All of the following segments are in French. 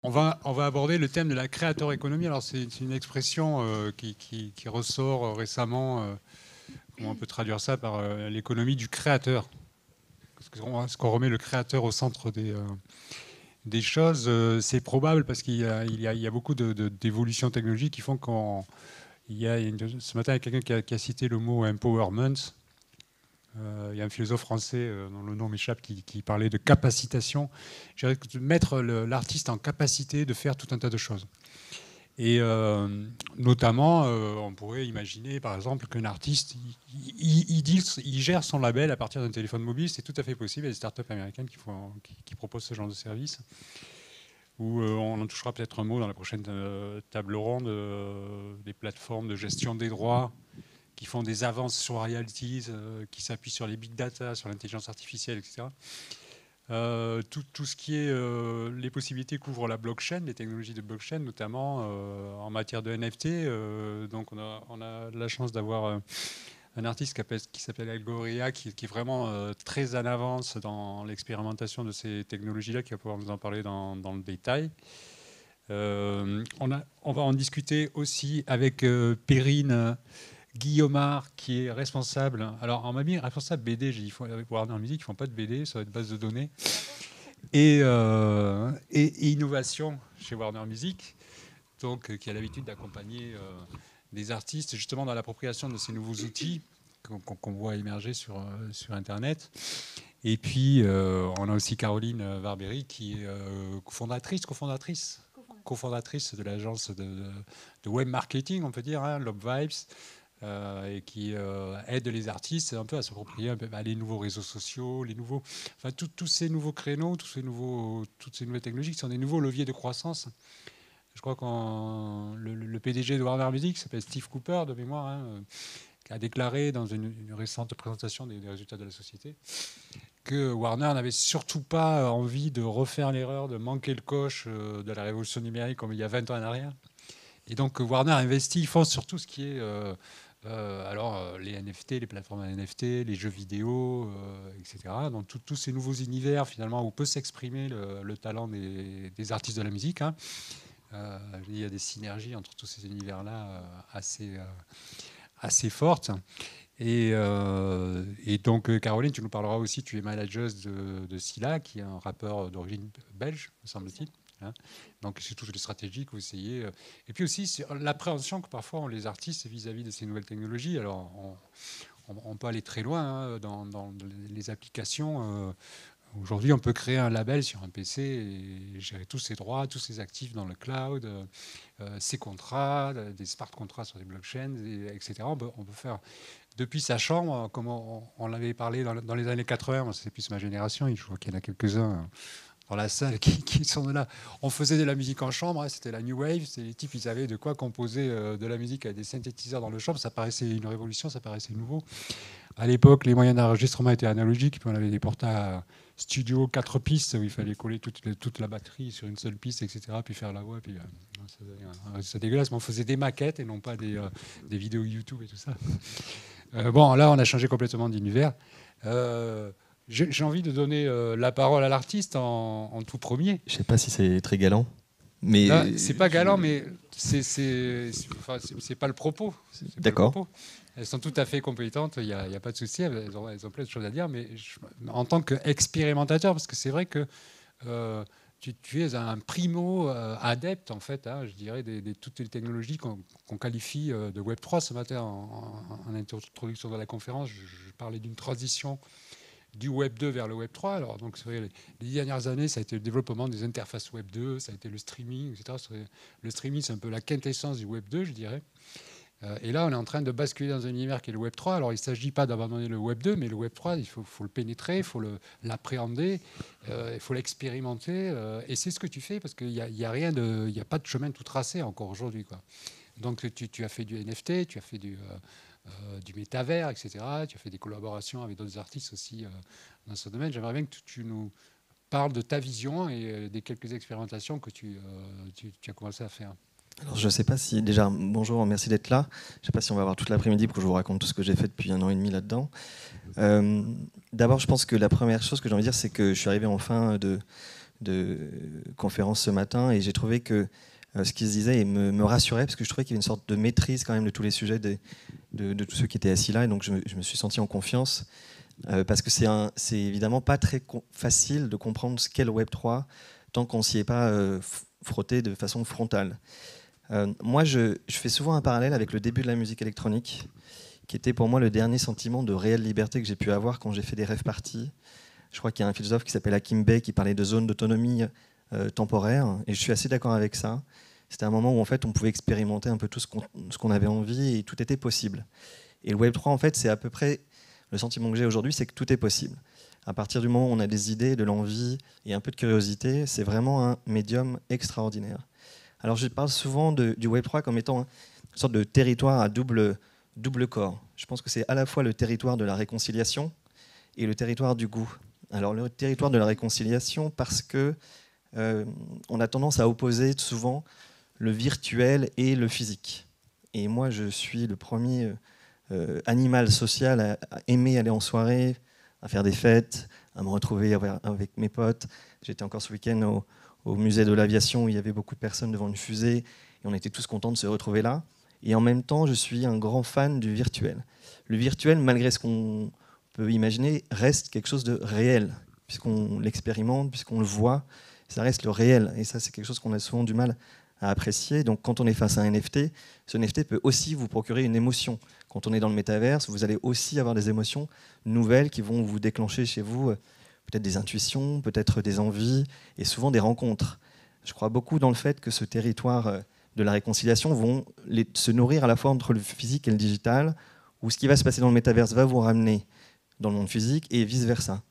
On va aborder le thème de la créateur économie. Alors c'est une expression qui ressort récemment. Comment on peut traduire ça par l'économie du créateur? Est-ce qu'on remet le créateur au centre des choses? C'est probable parce qu'il y a beaucoup d'évolutions technologiques qui font qu'on... Ce matin, il y a quelqu'un qui a cité le mot empowerment. Il y a un philosophe français dont le nom m'échappe qui parlait de capacitation. Je dirais de mettre l'artiste en capacité de faire tout un tas de choses. Et notamment, on pourrait imaginer, par exemple, qu'un artiste, il gère son label à partir d'un téléphone mobile. C'est tout à fait possible. Il y a des startups américaines qui proposent ce genre de service. Où on en touchera peut-être un mot dans la prochaine table ronde, des plateformes de gestion des droits qui font des avances sur royalties, qui s'appuient sur les big data, sur l'intelligence artificielle, etc. Tout ce qui est les possibilités qu'ouvre la blockchain, les technologies de blockchain, notamment en matière de NFT. Donc on a la chance d'avoir un artiste qui s'appelle Algoria, qui est vraiment très en avance dans l'expérimentation de ces technologies-là, qui va pouvoir nous en parler dans le détail. On va en discuter aussi avec Perrine Guillaumard, qui est responsable. Alors, on m'a mis responsable BD. J'ai dit, avec Warner Music, ils ne font pas de BD, ça va être base de données. Et innovation chez Warner Music, donc, qui a l'habitude d'accompagner des artistes, justement, dans l'appropriation de ces nouveaux outils qu'on voit émerger sur Internet. Et puis, on a aussi Caroline Varberry, qui est cofondatrice de l'agence de web marketing, on peut dire, hein, Lob Vibes. Et qui aide les artistes un peu à s'approprier les nouveaux réseaux sociaux, tous ces nouveaux créneaux, toutes ces nouvelles technologies qui sont des nouveaux leviers de croissance. Je crois que le PDG de Warner Music, qui s'appelle Steve Cooper, de mémoire, hein, qui a déclaré dans une récente présentation des résultats de la société que Warner n'avait surtout pas envie de refaire l'erreur de manquer le coche de la révolution numérique comme il y a 20 ans en arrière. Et donc Warner investit, il fonce sur tout ce qui est les NFT, les plateformes NFT, les jeux vidéo, etc. Donc tous ces nouveaux univers finalement où peut s'exprimer le talent des artistes de la musique. Hein. Il y a des synergies entre tous ces univers-là assez fortes. Et donc Caroline, tu nous parleras aussi, tu es manageuse de Scylla, qui est un rappeur d'origine belge, me semble-t-il. Hein. Donc c'est toutes les stratégies que vous essayez. Et puis aussi l'appréhension que parfois ont les artistes vis-à-vis de ces nouvelles technologies. Alors on peut aller très loin hein, dans les applications. Aujourd'hui, on peut créer un label sur un PC et gérer tous ses droits, tous ses actifs dans le cloud, ses contrats, des smart contrats sur des blockchains, etc. On peut faire depuis sa chambre, comme on l'avait parlé dans les années 80. C'est plus ma génération. Je vois qu'il y en a quelques-uns dans la salle qui sont de là. On faisait de la musique en chambre, hein, c'était la New Wave, les types, ils avaient de quoi composer de la musique avec des synthétiseurs dans le chambre, ça paraissait une révolution, ça paraissait nouveau. À l'époque, les moyens d'enregistrement étaient analogiques, puis on avait des portables studio 4 pistes où il fallait coller toute la batterie sur une seule piste, etc., puis faire la voix, puis c'est dégueulasse, mais on faisait des maquettes et non pas des vidéos YouTube et tout ça. Bon, là, on a changé complètement d'univers. J'ai envie de donner la parole à l'artiste en tout premier. Je ne sais pas si c'est très galant. Mais c'est pas galant, mais c'est pas le propos. D'accord. Elles sont tout à fait compétentes, il n'y a pas de souci, elles ont plein de choses à dire, mais en tant qu'expérimentateur, parce que c'est vrai que tu es un primo adepte, en fait, hein, je dirais, de toutes les technologies qu'on qualifie de Web3. Ce matin, en introduction de la conférence, je parlais d'une transition du Web 2 vers le Web 3. Alors, donc, c'est vrai, les 10 dernières années, ça a été le développement des interfaces Web 2, ça a été le streaming, etc. Le streaming, c'est un peu la quintessence du Web 2, je dirais. Et là, on est en train de basculer dans un univers qui est le Web 3. Alors, il ne s'agit pas d'abandonner le Web 2, mais le Web 3, il faut le pénétrer, il faut l'appréhender, il faut l'expérimenter. Et c'est ce que tu fais, parce qu'il n'y a pas de chemin tout tracé encore aujourd'hui, quoi. Donc, tu as fait du NFT, tu as fait du métavers, etc. Tu as fait des collaborations avec d'autres artistes aussi dans ce domaine. J'aimerais bien que tu nous parles de ta vision et des quelques expérimentations que tu as commencé à faire. Alors, je ne sais pas si... Déjà, bonjour, merci d'être là. Je ne sais pas si on va avoir toute l'après-midi pour que je vous raconte tout ce que j'ai fait depuis 1 an et demi là-dedans. D'abord, je pense que la première chose que j'ai envie de dire, c'est que je suis arrivé en fin de de conférence ce matin, et j'ai trouvé que ce qu'ils disaient me rassurait, parce que je trouvais qu'il y avait une sorte de maîtrise quand même de tous les sujets de tous ceux qui étaient assis là, et donc je me suis senti en confiance, parce que c'est évidemment pas très facile de comprendre ce qu'est le Web3 tant qu'on s'y est pas frotté de façon frontale. Moi, je fais souvent un parallèle avec le début de la musique électronique, qui était pour moi le dernier sentiment de réelle liberté que j'ai pu avoir quand j'ai fait des rave parties. Je crois qu'il y a un philosophe qui s'appelle Hakim Bey qui parlait de zone d'autonomie temporaire, et je suis assez d'accord avec ça. C'était un moment où en fait on pouvait expérimenter un peu tout ce qu'on avait envie, et tout était possible. Et le Web3, en fait, c'est à peu près le sentiment que j'ai aujourd'hui, c'est que tout est possible. À partir du moment où on a des idées, de l'envie et un peu de curiosité, c'est vraiment un médium extraordinaire. Alors je parle souvent du Web3 comme étant une sorte de territoire à double corps. Je pense que c'est à la fois le territoire de la réconciliation et le territoire du goût. Alors le territoire de la réconciliation parce que on a tendance à opposer souvent le virtuel et le physique. Et moi je suis le premier animal social à aimer aller en soirée, à faire des fêtes, à me retrouver avec mes potes. J'étais encore ce week-end au musée de l'aviation où il y avait beaucoup de personnes devant une fusée et on était tous contents de se retrouver là. Et en même temps, je suis un grand fan du virtuel. Le virtuel, malgré ce qu'on peut imaginer, reste quelque chose de réel, puisqu'on l'expérimente, puisqu'on le voit, ça reste le réel. Et ça, c'est quelque chose qu'on a souvent du mal à apprécier. Donc quand on est face à un NFT, ce NFT peut aussi vous procurer une émotion. Quand on est dans le métaverse, vous allez aussi avoir des émotions nouvelles qui vont vous déclencher chez vous peut-être des intuitions, peut-être des envies, et souvent des rencontres. Je crois beaucoup dans le fait que ce territoire de la réconciliation vont se nourrir à la fois entre le physique et le digital, où ce qui va se passer dans le métaverse va vous ramener dans le monde physique, et vice-versa.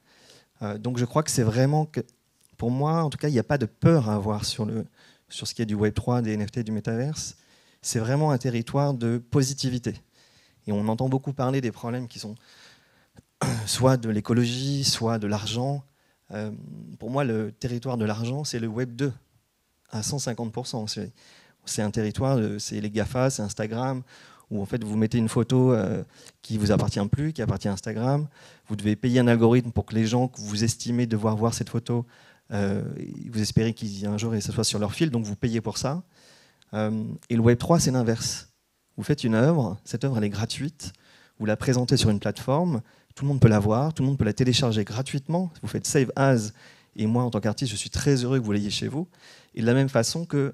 Donc je crois que c'est vraiment, pour moi, en tout cas, il n'y a pas de peur à avoir sur ce qui est du Web3, des NFT, du métaverse. C'est vraiment un territoire de positivité. Et on entend beaucoup parler des problèmes qui sont soit de l'écologie, soit de l'argent. Pour moi, le territoire de l'argent, c'est le Web 2 à 150%. C'est un territoire, c'est les GAFA, c'est Instagram, où en fait vous mettez une photo qui ne vous appartient plus, qui appartient à Instagram. Vous devez payer un algorithme pour que les gens que vous estimez devoir voir cette photo, vous espérez qu'il y ait un jour et que ce soit sur leur fil, donc vous payez pour ça. Et le Web 3, c'est l'inverse. Vous faites une œuvre, cette œuvre elle est gratuite, vous la présentez sur une plateforme, tout le monde peut la voir, tout le monde peut la télécharger gratuitement. Vous faites Save As, et moi, en tant qu'artiste, je suis très heureux que vous l'ayez chez vous. Et de la même façon qu'il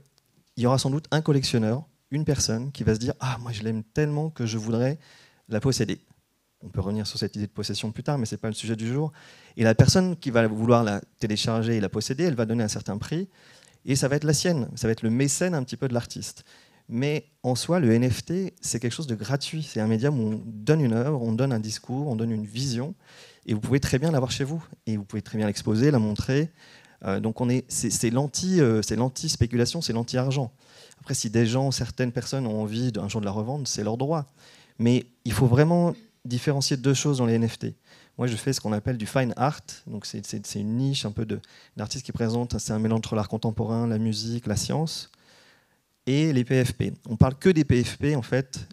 y aura sans doute un collectionneur, une personne, qui va se dire « Ah, moi, je l'aime tellement que je voudrais la posséder ». On peut revenir sur cette idée de possession plus tard, mais ce n'est pas le sujet du jour. Et la personne qui va vouloir la télécharger et la posséder, elle va donner un certain prix, et ça va être la sienne, ça va être le mécène un petit peu de l'artiste. Mais en soi, le NFT, c'est quelque chose de gratuit. C'est un médium où on donne une œuvre, on donne un discours, on donne une vision, et vous pouvez très bien l'avoir chez vous. Et vous pouvez très bien l'exposer, la montrer. Donc c'est l'anti-spéculation, c'est l'anti-argent. Après, si certaines personnes ont envie d'un jour de la revendre, c'est leur droit. Mais il faut vraiment différencier deux choses dans les NFT. Moi, je fais ce qu'on appelle du fine art. Donc c'est une niche un peu d'artistes qui présentent, c'est un mélange entre l'art contemporain, la musique, la science, et les PFP. On parle que des PFP, en fait,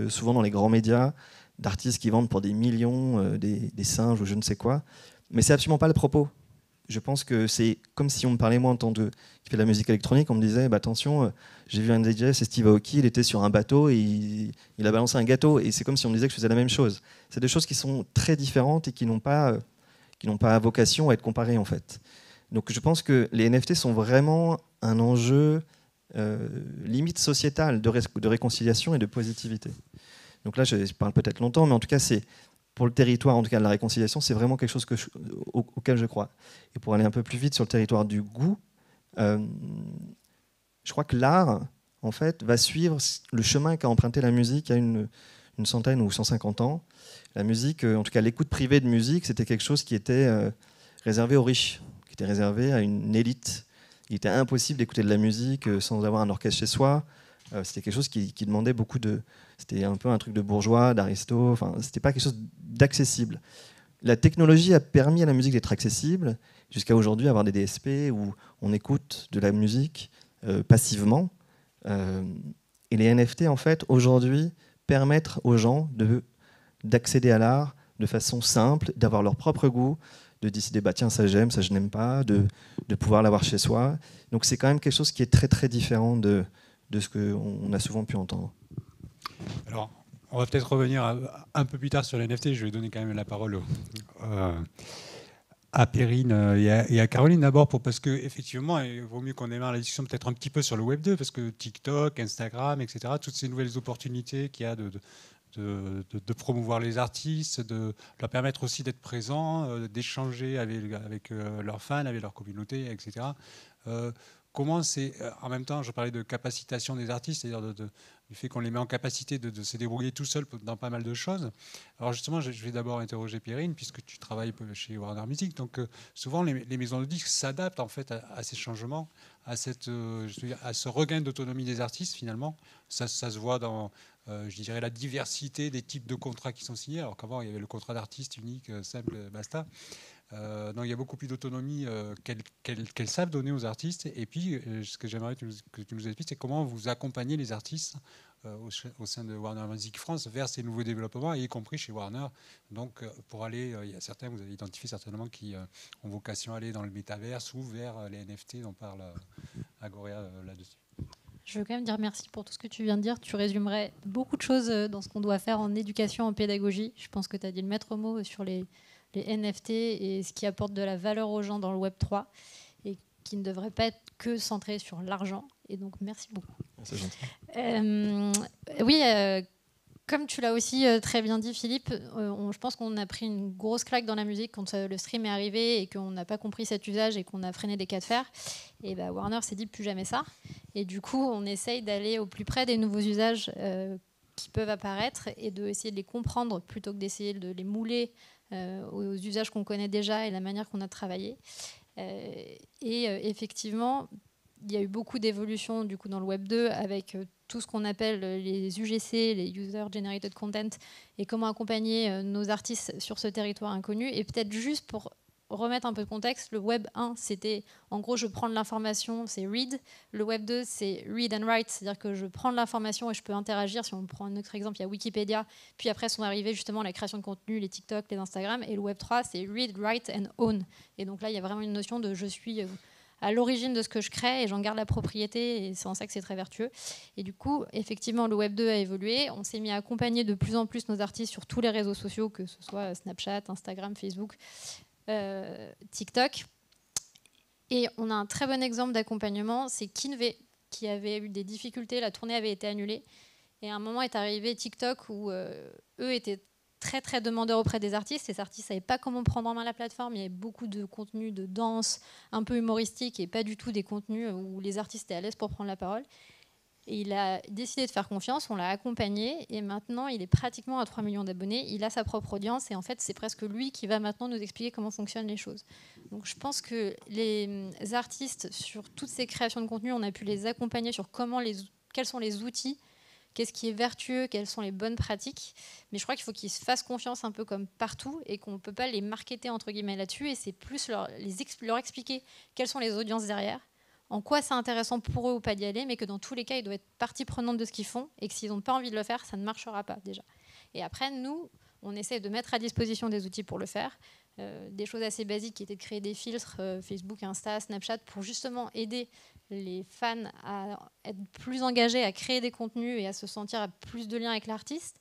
souvent dans les grands médias, d'artistes qui vendent pour des millions, des singes ou je ne sais quoi. Mais c'est absolument pas le propos. Je pense que c'est comme si on me parlait, moi, en tant qui fait de la musique électronique, on me disait bah, attention, j'ai vu un DJ, c'est Steve Aoki, il était sur un bateau et il a balancé un gâteau. Et c'est comme si on me disait que je faisais la même chose. C'est des choses qui sont très différentes et qui n'ont pas vocation à être comparées, en fait. Donc je pense que les NFT sont vraiment un enjeu limite sociétale de réconciliation et de positivité. Donc là, je parle peut-être longtemps, mais en tout cas, c'est pour le territoire, en tout cas de la réconciliation, c'est vraiment quelque chose auquel je crois. Et pour aller un peu plus vite sur le territoire du goût, je crois que l'art, en fait, va suivre le chemin qu'a emprunté la musique il y a une centaine ou 150 ans. La musique, en tout cas l'écoute privée de musique, c'était quelque chose qui était réservé aux riches, qui était réservé à une élite. Il était impossible d'écouter de la musique sans avoir un orchestre chez soi. C'était quelque chose qui demandait beaucoup de... C'était un peu un truc de bourgeois, d'aristo. Enfin, c'était pas quelque chose d'accessible. La technologie a permis à la musique d'être accessible, jusqu'à aujourd'hui avoir des DSP où on écoute de la musique passivement. Et les NFT, en fait, aujourd'hui, permettent aux gens d'accéder à l'art de façon simple, d'avoir leur propre goût, de décider, bah, tiens, ça j'aime, ça je n'aime pas, de pouvoir l'avoir chez soi. Donc c'est quand même quelque chose qui est très très différent de ce qu'on a souvent pu entendre. Alors, on va peut-être revenir un peu plus tard sur les NFT. Je vais donner quand même la parole à Perrine et à Caroline d'abord, parce qu'effectivement, il vaut mieux qu'on démarre la discussion peut-être un petit peu sur le Web 2, parce que TikTok, Instagram, etc., toutes ces nouvelles opportunités qu'il y a de promouvoir les artistes, de leur permettre aussi d'être présents, d'échanger avec leurs fans, avec leur communauté, etc. Comment c'est, en même temps, je parlais de capacitation des artistes, c'est-à-dire du fait qu'on les met en capacité de se débrouiller tout seul dans pas mal de choses. Alors justement, je vais d'abord interroger Perrine, puisque tu travailles chez Warner Music. Donc souvent, les maisons de disques s'adaptent en fait à ces changements, à ce regain d'autonomie des artistes finalement. Ça se voit dans, je dirais, la diversité des types de contrats qui sont signés. Alors qu'avant, il y avait le contrat d'artiste unique, simple, basta. Donc il y a beaucoup plus d'autonomie qu'elles savent donner aux artistes. Et puis, ce que j'aimerais que tu nous expliques, c'est comment vous accompagnez les artistes au sein de Warner Music France vers ces nouveaux développements, y compris chez Warner. Donc, pour aller, il y a certains, vous avez identifié certainement, qui ont vocation à aller dans le métaverse ou vers les NFT dont parle Agoria là-dessus. Je veux quand même dire merci pour tout ce que tu viens de dire. Tu résumerais beaucoup de choses dans ce qu'on doit faire en éducation, en pédagogie. Je pense que tu as dit le maître mot sur les NFT et ce qui apporte de la valeur aux gens dans le Web 3 et qui ne devrait pas être que centré sur l'argent. Et donc, merci beaucoup. C'est gentil. Oui, comme tu l'as aussi très bien dit, Philippe, je pense qu'on a pris une grosse claque dans la musique quand le stream est arrivé et qu'on n'a pas compris cet usage et qu'on a freiné des cas de fer. Et bah, Warner s'est dit plus jamais ça. Et du coup, on essaye d'aller au plus près des nouveaux usages qui peuvent apparaître et d'essayer de les comprendre plutôt que d'essayer de les mouler aux usages qu'on connaît déjà et la manière qu'on a travaillé. Effectivement, il y a eu beaucoup d'évolutions du coup dans le Web 2 avec tout ce qu'on appelle les UGC, les User Generated Content, et comment accompagner nos artistes sur ce territoire inconnu. Et peut-être juste pour remettre un peu de contexte, le Web 1, c'était en gros je prends de l'information, c'est read. Le Web 2, c'est read and write, c'est-à-dire que je prends de l'information et je peux interagir. Si on prend un autre exemple, il y a Wikipédia, puis après sont arrivés justement la création de contenu, les TikTok, les Instagram, et le Web 3, c'est read, write and own. Et donc là, il y a vraiment une notion de je suis à l'origine de ce que je crée et j'en garde la propriété, et c'est en ça que c'est très vertueux. Et du coup, effectivement, le Web 2 a évolué. On s'est mis à accompagner de plus en plus nos artistes sur tous les réseaux sociaux, que ce soit Snapchat, Instagram, Facebook, TikTok. Et on a un très bon exemple d'accompagnement, c'est Kinvé, qui avait eu des difficultés, la tournée avait été annulée. Et à un moment est arrivé TikTok où eux étaient très très demandeurs auprès des artistes. Les artistes ne savaient pas comment prendre en main la plateforme. Il y avait beaucoup de contenus de danse un peu humoristique et pas du tout des contenus où les artistes étaient à l'aise pour prendre la parole. Et il a décidé de faire confiance, on l'a accompagné et maintenant il est pratiquement à 3 millions d'abonnés. Il a sa propre audience et en fait c'est presque lui qui va maintenant nous expliquer comment fonctionnent les choses. Donc je pense que les artistes sur toutes ces créations de contenu, on a pu les accompagner sur quels sont les outils, qu'est-ce qui est vertueux, quelles sont les bonnes pratiques. Mais je crois qu'il faut qu'ils se fassent confiance un peu comme partout et qu'on ne peut pas les marketer entre guillemets là-dessus. Et c'est plus leur expliquer quelles sont les audiences derrière, en quoi c'est intéressant pour eux ou pas d'y aller, mais que dans tous les cas, ils doivent être partie prenante de ce qu'ils font et que s'ils n'ont pas envie de le faire, ça ne marchera pas déjà. Et après, nous, on essaie de mettre à disposition des outils pour le faire. Des choses assez basiques qui étaient de créer des filtres Facebook, Insta, Snapchat pour justement aider les fans à être plus engagés, à créer des contenus et à se sentir à plus de lien avec l'artiste.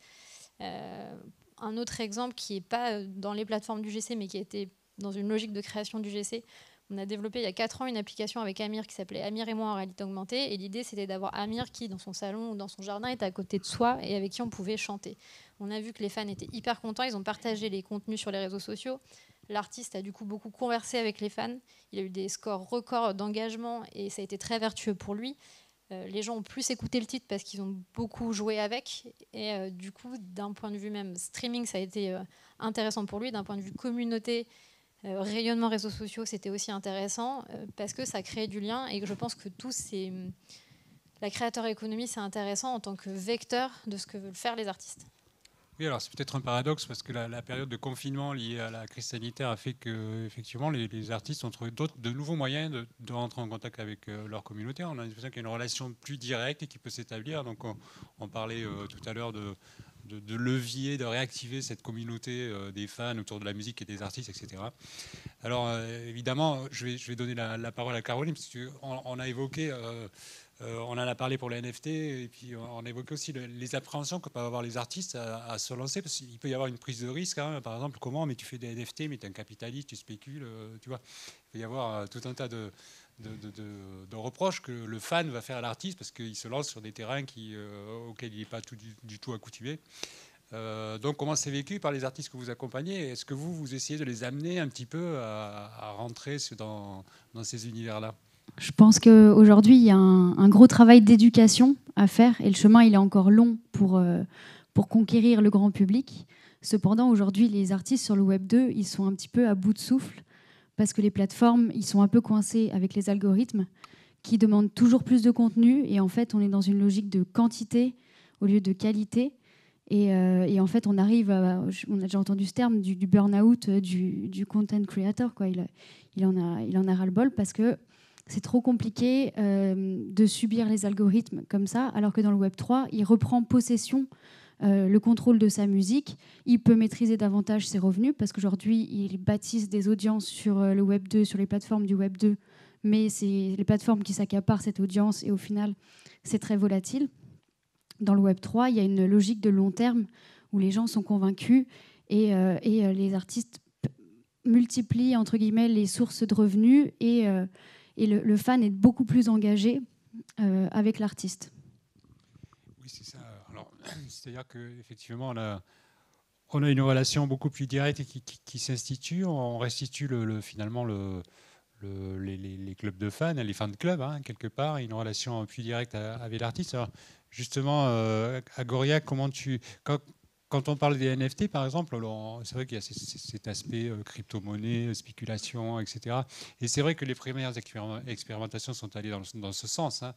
Un autre exemple qui n'est pas dans les plateformes du GC mais qui a été dans une logique de création du GC, on a développé il y a 4 ans une application avec Amir qui s'appelait Amir et moi en réalité augmentée. Et l'idée, c'était d'avoir Amir qui, dans son salon ou dans son jardin, était à côté de soi et avec qui on pouvait chanter. On a vu que les fans étaient hyper contents. Ils ont partagé les contenus sur les réseaux sociaux. L'artiste a du coup beaucoup conversé avec les fans. Il a eu des scores records d'engagement et ça a été très vertueux pour lui. Les gens ont plus écouté le titre parce qu'ils ont beaucoup joué avec. Et du coup, d'un point de vue même streaming, ça a été intéressant pour lui. D'un point de vue communauté, rayonnement réseaux sociaux, c'était aussi intéressant parce que ça crée du lien et que je pense que la créateur économie, c'est intéressant en tant que vecteur de ce que veulent faire les artistes. Oui, alors c'est peut-être un paradoxe parce que la période de confinement liée à la crise sanitaire a fait que effectivement les artistes ont trouvé de nouveaux moyens de rentrer en contact avec leur communauté. On a l'impression qu'il y a une relation plus directe et qui peut s'établir. Donc on parlait tout à l'heure de de levier, de réactiver cette communauté des fans autour de la musique et des artistes, etc. Alors évidemment, je vais donner la parole à Caroline, parce qu'on a évoqué, on en a parlé pour les NFT, et puis on a évoqué aussi les appréhensions que peuvent avoir les artistes à se lancer, parce qu'il peut y avoir une prise de risque, hein, par exemple, mais tu fais des NFT, mais tu es un capitaliste, tu spécules, tu vois. Il peut y avoir tout un tas de reproches que le fan va faire à l'artiste parce qu'il se lance sur des terrains auxquels il n'est pas du tout accoutumé. Donc comment c'est vécu par les artistes que vous accompagnez? Est-ce que vous essayez de les amener un petit peu à rentrer dans ces univers-là? Je pense qu'aujourd'hui, il y a un gros travail d'éducation à faire et le chemin, il est encore long pour conquérir le grand public. Cependant, aujourd'hui, les artistes sur le Web 2, ils sont un petit peu à bout de souffle parce que les plateformes, ils sont un peu coincés avec les algorithmes qui demandent toujours plus de contenu et en fait, on est dans une logique de quantité au lieu de qualité. Et en fait, on arrive on a déjà entendu ce terme du burn-out du content creator, quoi. Il en a ras-le-bol parce que c'est trop compliqué de subir les algorithmes comme ça, alors que dans le Web 3, il reprend possession, le contrôle de sa musique. Il peut maîtriser davantage ses revenus parce qu'aujourd'hui, il bâtisse des audiences sur le Web 2, sur les plateformes du Web 2, mais c'est les plateformes qui s'accaparent cette audience et au final, c'est très volatile. Dans le Web 3, il y a une logique de long terme où les gens sont convaincus et les artistes multiplient entre guillemets les sources de revenus et le fan est beaucoup plus engagé avec l'artiste. Oui, c'est ça. Alors, c'est-à-dire qu'effectivement, on a une relation beaucoup plus directe qui s'institue. On restitue finalement les clubs de fans, les fans de club, hein, quelque part, une relation plus directe avec l'artiste. Alors, justement, Agoria, quand on parle des NFT, par exemple, c'est vrai qu'il y a cet aspect crypto-monnaie, spéculation, etc. Et c'est vrai que les premières expérimentations sont allées dans ce sens, hein.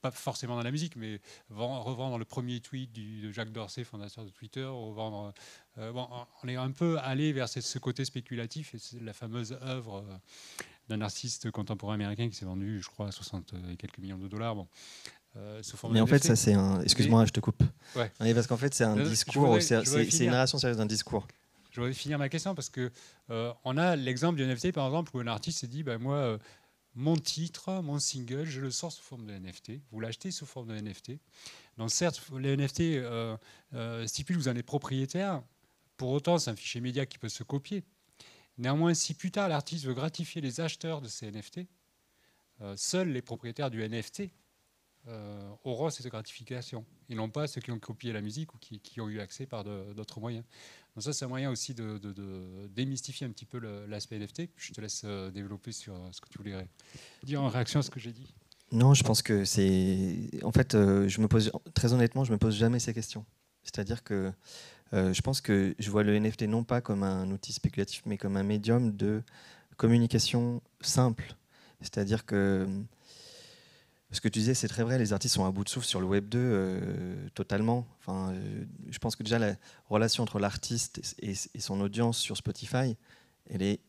Pas forcément dans la musique, mais revendre le premier tweet de Jack Dorsey, fondateur de Twitter, revendre. On est un peu allé vers ce côté spéculatif, et c'est la fameuse œuvre d'un artiste contemporain américain qui s'est vendu, je crois, à 60 et quelques millions de dollars. Bon. Mais en fait, ça c'est un. Excuse-moi, je te coupe. Ouais. Oui, parce qu'en fait, c'est un discours. C'est une narration sérieuse d'un discours. Je voudrais finir ma question parce que on a l'exemple du NFT, par exemple, où un artiste s'est dit, moi, mon titre, mon single, je le sors sous forme de NFT. Vous l'achetez sous forme de NFT. Donc certes, les NFT stipulent que vous en êtes propriétaire. Pour autant, c'est un fichier média qui peut se copier. Néanmoins, si plus tard l'artiste veut gratifier les acheteurs de ces NFT, seuls les propriétaires du NFT auront cette gratification, et non pas ceux qui ont copié la musique ou qui ont eu accès par d'autres moyens. Donc ça, c'est un moyen aussi de démystifier un petit peu l'aspect NFT. Je te laisse développer sur ce que tu voulais dire en réaction à ce que j'ai dit. Non, je pense que c'est... En fait, très honnêtement, je me pose jamais ces questions. C'est-à-dire que je pense que je vois le NFT non pas comme un outil spéculatif, mais comme un médium de communication simple. C'est-à-dire que ce que tu disais, c'est très vrai, les artistes sont à bout de souffle sur le Web 2, totalement. Enfin, je pense que déjà la relation entre l'artiste et son audience sur Spotify, elle est...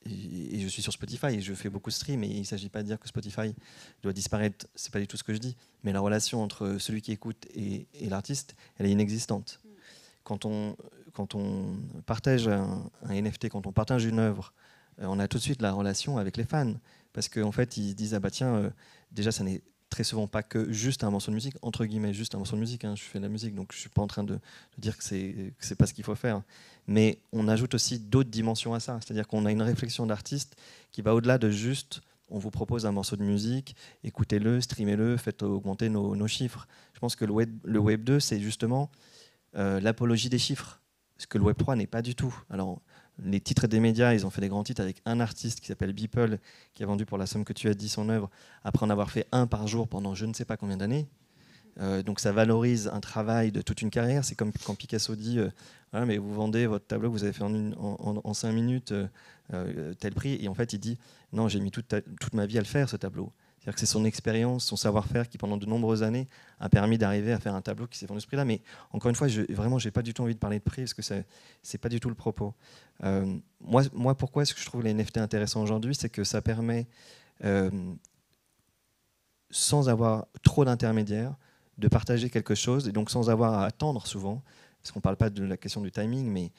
Et je suis sur Spotify et je fais beaucoup de stream, et il ne s'agit pas de dire que Spotify doit disparaître, c'est pas du tout ce que je dis, mais la relation entre celui qui écoute et l'artiste, elle est inexistante. Quand on partage un NFT, quand on partage une œuvre, on a tout de suite la relation avec les fans, parce qu'en fait ils disent, ah bah tiens, déjà ça n'est très souvent pas que juste un morceau de musique, entre guillemets juste un morceau de musique, hein, je fais de la musique, donc je suis pas en train de dire que c'est pas ce qu'il faut faire, mais on ajoute aussi d'autres dimensions à ça, c'est-à-dire qu'on a une réflexion d'artiste qui va au-delà de juste on vous propose un morceau de musique, écoutez-le, streamez-le, faites augmenter nos chiffres. Je pense que le Web 2, c'est justement l'apologie des chiffres, ce que le Web 3 n'est pas du tout. Alors, les titres des médias, ils ont fait des grands titres avec un artiste qui s'appelle Beeple, qui a vendu pour la somme que tu as dit son œuvre, après en avoir fait un par jour pendant je ne sais pas combien d'années. Donc ça valorise un travail de toute une carrière. C'est comme quand Picasso dit voilà, mais vous vendez votre tableau que vous avez fait en 5 minutes tel prix, et en fait il dit non, j'ai mis toute ma vie à le faire, ce tableau. C'est-à-dire que c'est son expérience, son savoir-faire qui pendant de nombreuses années a permis d'arriver à faire un tableau qui s'est vendu ce prix-là. Mais encore une fois, vraiment, j'ai pas du tout envie de parler de prix parce que c'est pas du tout le propos. Moi, pourquoi est-ce que je trouve les NFT intéressants aujourd'hui, c'est que ça permet, sans avoir trop d'intermédiaires, de partager quelque chose, et donc sans avoir à attendre souvent, parce qu'on ne parle pas de la question du timing, mais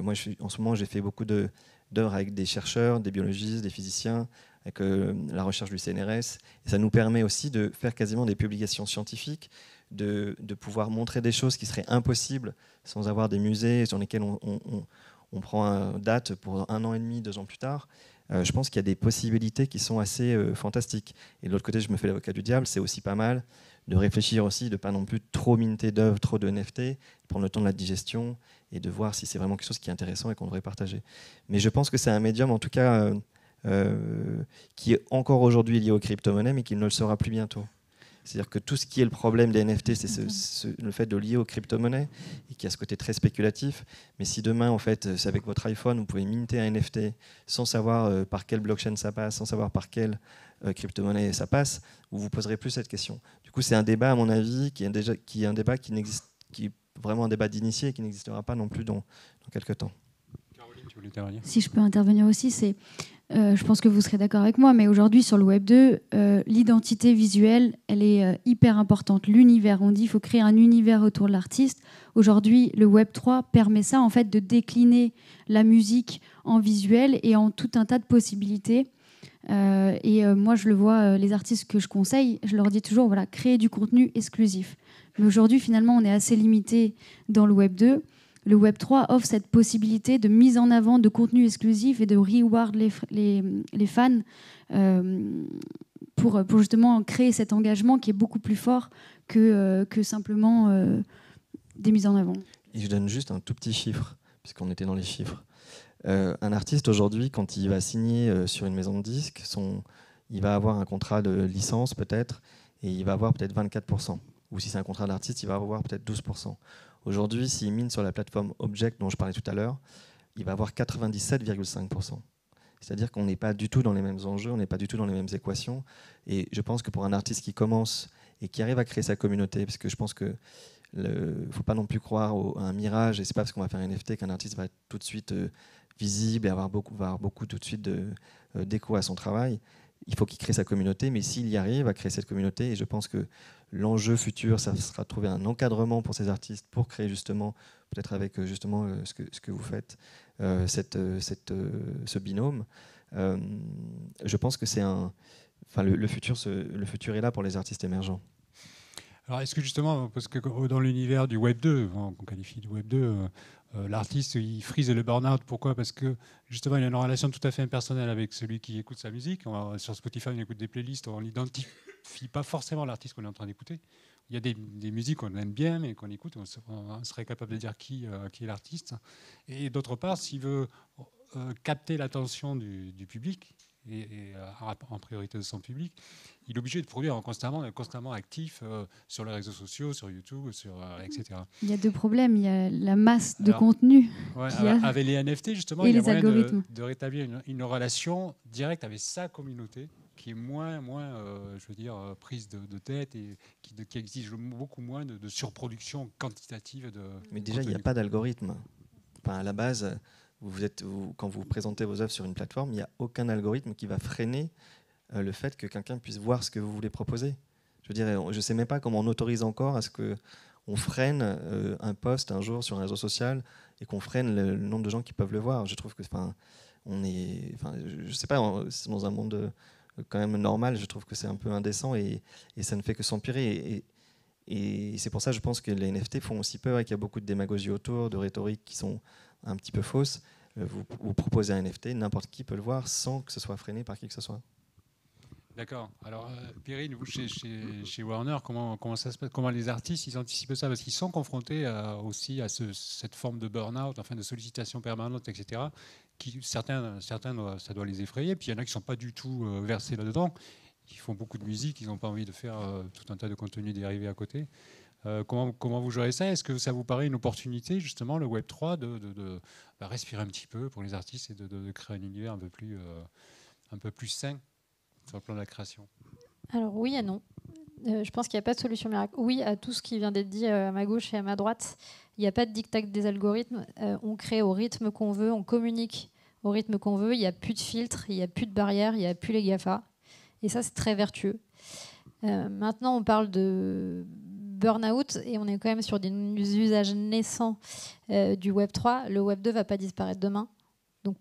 moi en ce moment j'ai fait beaucoup d'œuvres avec des chercheurs, des biologistes, des physiciens, avec la recherche du CNRS, et ça nous permet aussi de faire quasiment des publications scientifiques, de pouvoir montrer des choses qui seraient impossibles sans avoir des musées sur lesquels on prend date pour 1 an et demi, 2 ans plus tard. Je pense qu'il y a des possibilités qui sont assez fantastiques. Et de l'autre côté, je me fais l'avocat du diable, c'est aussi pas mal de réfléchir aussi, de ne pas non plus trop minter d'œuvres, trop de NFT, de prendre le temps de la digestion et de voir si c'est vraiment quelque chose qui est intéressant et qu'on devrait partager. Mais je pense que c'est un médium, en tout cas, qui est encore aujourd'hui lié aux crypto-monnaies, mais qui ne le sera plus bientôt. C'est-à-dire que tout ce qui est le problème des NFT, c'est le fait de lier aux crypto-monnaies, et qui a ce côté très spéculatif. Mais si demain, en fait, c'est avec votre iPhone, vous pouvez minter un NFT sans savoir par quelle blockchain ça passe, sans savoir par quelle crypto-monnaie ça passe, vous ne vous poserez plus cette question. Du coup, c'est un débat, à mon avis, qui est un débat qui est vraiment un débat d'initié et qui n'existera pas non plus dans quelques temps. Caroline, tu voulais intervenir ? Si je peux intervenir aussi, je pense que vous serez d'accord avec moi, mais aujourd'hui sur le Web 2, l'identité visuelle, elle est hyper importante. L'univers, on dit qu'il faut créer un univers autour de l'artiste. Aujourd'hui, le Web 3 permet ça, en fait, de décliner la musique en visuel et en tout un tas de possibilités. Moi, je le vois, les artistes que je conseille, je leur dis toujours, voilà, créer du contenu exclusif. Mais aujourd'hui, finalement, on est assez limité dans le Web 2. Le Web 3 offre cette possibilité de mise en avant de contenu exclusif et de reward les fans pour justement créer cet engagement qui est beaucoup plus fort que simplement des mises en avant. Et je donne juste un tout petit chiffre, puisqu'on était dans les chiffres. Un artiste aujourd'hui, quand il va signer sur une maison de disques, il va avoir un contrat de licence peut-être, et il va avoir peut-être 24%. Ou si c'est un contrat d'artiste, il va avoir peut-être 12%. Aujourd'hui, s'il mine sur la plateforme Object dont je parlais tout à l'heure, il va avoir 97,5%. C'est-à-dire qu'on n'est pas du tout dans les mêmes enjeux, on n'est pas du tout dans les mêmes équations. Et je pense que pour un artiste qui commence et qui arrive à créer sa communauté, parce que je pense qu'il ne faut pas non plus croire à un mirage, et c'est pas parce qu'on va faire un NFT qu'un artiste va être tout de suite visible et va avoir beaucoup tout de suite d'écho à son travail. Il faut qu'il crée sa communauté, mais s'il y arrive à créer cette communauté, et je pense que l'enjeu futur, ça sera de trouver un encadrement pour ces artistes pour créer justement, peut-être avec justement ce que vous faites, ce binôme. Je pense que c'est le futur est là pour les artistes émergents. Alors, est-ce que justement, parce que dans l'univers du Web 2, qu'on qualifie de Web 2, l'artiste, il frise le burn-out. Pourquoi ? Parce que justement, il a une relation tout à fait impersonnelle avec celui qui écoute sa musique. Sur Spotify, on écoute des playlists, on n'identifie pas forcément l'artiste qu'on est en train d'écouter. Il y a des musiques qu'on aime bien, mais qu'on écoute, on serait capable de dire qui est l'artiste. Et d'autre part, s'il veut capter l'attention du public, et en priorité de son public, il est obligé de produire constamment actif sur les réseaux sociaux, sur YouTube, etc. Il y a deux problèmes. Il y a la masse de contenu. Ouais, avec les NFT, justement, et il y a les algorithmes. de rétablir une relation directe avec sa communauté qui est moins prise de tête et qui exige beaucoup moins de surproduction quantitative. Mais déjà, il n'y a pas d'algorithme. Enfin, à la base, quand vous présentez vos œuvres sur une plateforme, il n'y a aucun algorithme qui va freiner le fait que quelqu'un puisse voir ce que vous voulez proposer. Je veux dire, je ne sais même pas comment on autorise encore à ce qu'on freine un post un jour sur un réseau social et qu'on freine le nombre de gens qui peuvent le voir. Je trouve que, je ne sais pas, dans un monde quand même normal, je trouve que c'est un peu indécent et ça ne fait que s'empirer. Et c'est pour ça, je pense que les NFT font aussi peur et qu'il y a beaucoup de démagogie autour, de rhétorique qui sont un petit peu fausses. Vous proposez un NFT, n'importe qui peut le voir sans que ce soit freiné par qui que ce soit. D'accord. Alors, Perrine, vous, chez Warner, comment ça se passe ? Comment les artistes ils anticipent ça ? Parce qu'ils sont confrontés aussi à cette forme de burn-out, enfin de sollicitation permanente, etc. Certains, ça doit les effrayer. Puis il y en a qui ne sont pas du tout versés là-dedans. Ils font beaucoup de musique, ils n'ont pas envie de faire tout un tas de contenus dérivés à côté. Comment vous gérez ça ? Est-ce que ça vous paraît une opportunité, justement, le Web3, de respirer un petit peu pour les artistes et de créer un univers un peu plus sain sur le plan de la création ? Alors oui et non. Je pense qu'il n'y a pas de solution miracle. Oui à tout ce qui vient d'être dit à ma gauche et à ma droite. Il n'y a pas de diktat des algorithmes. On crée au rythme qu'on veut, on communique au rythme qu'on veut. Il n'y a plus de filtres, il n'y a plus de barrières, il n'y a plus les GAFA. Et ça, c'est très vertueux. Maintenant, on parle de burn-out et on est quand même sur des usages naissants du Web3. Le Web2 ne va pas disparaître demain. Donc,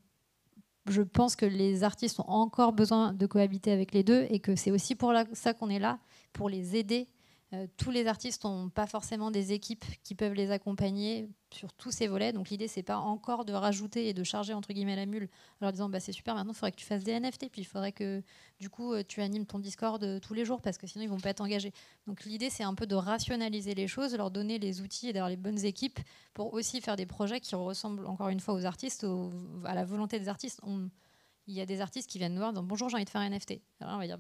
je pense que les artistes ont encore besoin de cohabiter avec les deux et que c'est aussi pour ça qu'on est là, pour les aider. Tous les artistes n'ont pas forcément des équipes qui peuvent les accompagner sur tous ces volets. Donc l'idée, c'est pas encore de rajouter et de charger entre guillemets la mule en leur disant c'est super, maintenant il faudrait que tu fasses des NFT, puis il faudrait que du coup tu animes ton Discord tous les jours parce que sinon ils vont pas être engagés. Donc l'idée, c'est un peu de rationaliser les choses, leur donner les outils et d'avoir les bonnes équipes pour aussi faire des projets qui ressemblent encore une fois aux artistes, à la volonté des artistes. Il y a des artistes qui viennent nous voir en disant bonjour, j'ai envie de faire un NFT. Alors on va dire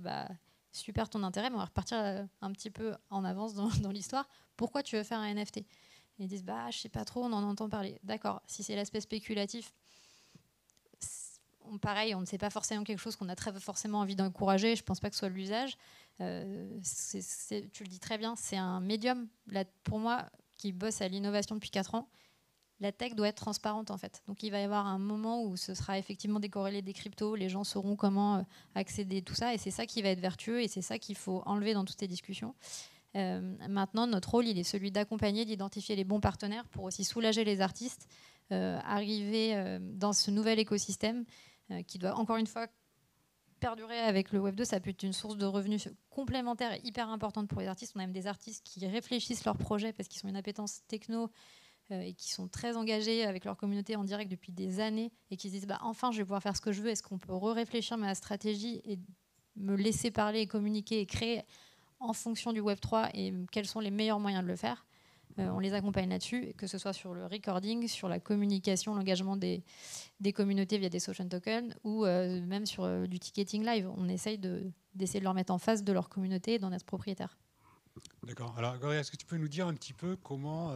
super ton intérêt, mais on va repartir un petit peu en avance dans l'histoire. Pourquoi tu veux faire un NFT? Et ils disent je sais pas trop, on en entend parler. D'accord, si c'est l'aspect spéculatif, pareil, on ne sait pas forcément quelque chose qu'on a très forcément envie d'encourager. Je pense pas que ce soit l'usage. Tu le dis très bien, c'est un médium. Là, pour moi, qui bosse à l'innovation depuis 4 ans, la tech doit être transparente en fait. Donc il va y avoir un moment où ce sera effectivement décorrélé des cryptos, les gens sauront comment accéder à tout ça et c'est ça qui va être vertueux et c'est ça qu'il faut enlever dans toutes ces discussions. Maintenant, notre rôle, il est celui d'accompagner, d'identifier les bons partenaires pour aussi soulager les artistes, arriver dans ce nouvel écosystème qui doit encore une fois perdurer avec le Web2. Ça peut être une source de revenus complémentaire et hyper importante pour les artistes. On a même des artistes qui réfléchissent leurs projets parce qu'ils ont une appétence techno et qui sont très engagés avec leur communauté en direct depuis des années et qui se disent enfin je vais pouvoir faire ce que je veux, est-ce qu'on peut réfléchir ma stratégie et me laisser parler et communiquer et créer en fonction du Web3 et quels sont les meilleurs moyens de le faire. On les accompagne là-dessus, que ce soit sur le recording, sur la communication, l'engagement des communautés via des social tokens ou même sur du ticketing live. On essaye d'essayer de leur mettre en face de leur communauté et d'en être propriétaire. D'accord. Alors, Gloria, est-ce que tu peux nous dire un petit peu comment,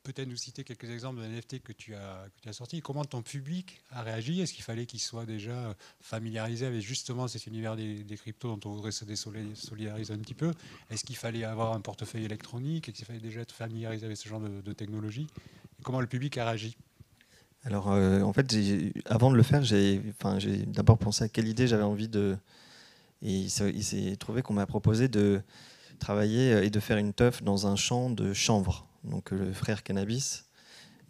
peut-être nous citer quelques exemples de NFT que tu as sortis, comment ton public a réagi? Est-ce qu'il fallait qu'il soit déjà familiarisé avec justement cet univers des cryptos dont on voudrait se désolidariser un petit peu? Est-ce qu'il fallait avoir un portefeuille électronique? Est-ce qu'il fallait déjà être familiarisé avec ce genre de technologie? Et comment le public a réagi? Alors, en fait, avant de le faire, j'ai d'abord pensé à quelle idée j'avais envie de... Et il s'est trouvé qu'on m'a proposé de travailler et de faire une teuf dans un champ de chanvre, donc le frère cannabis.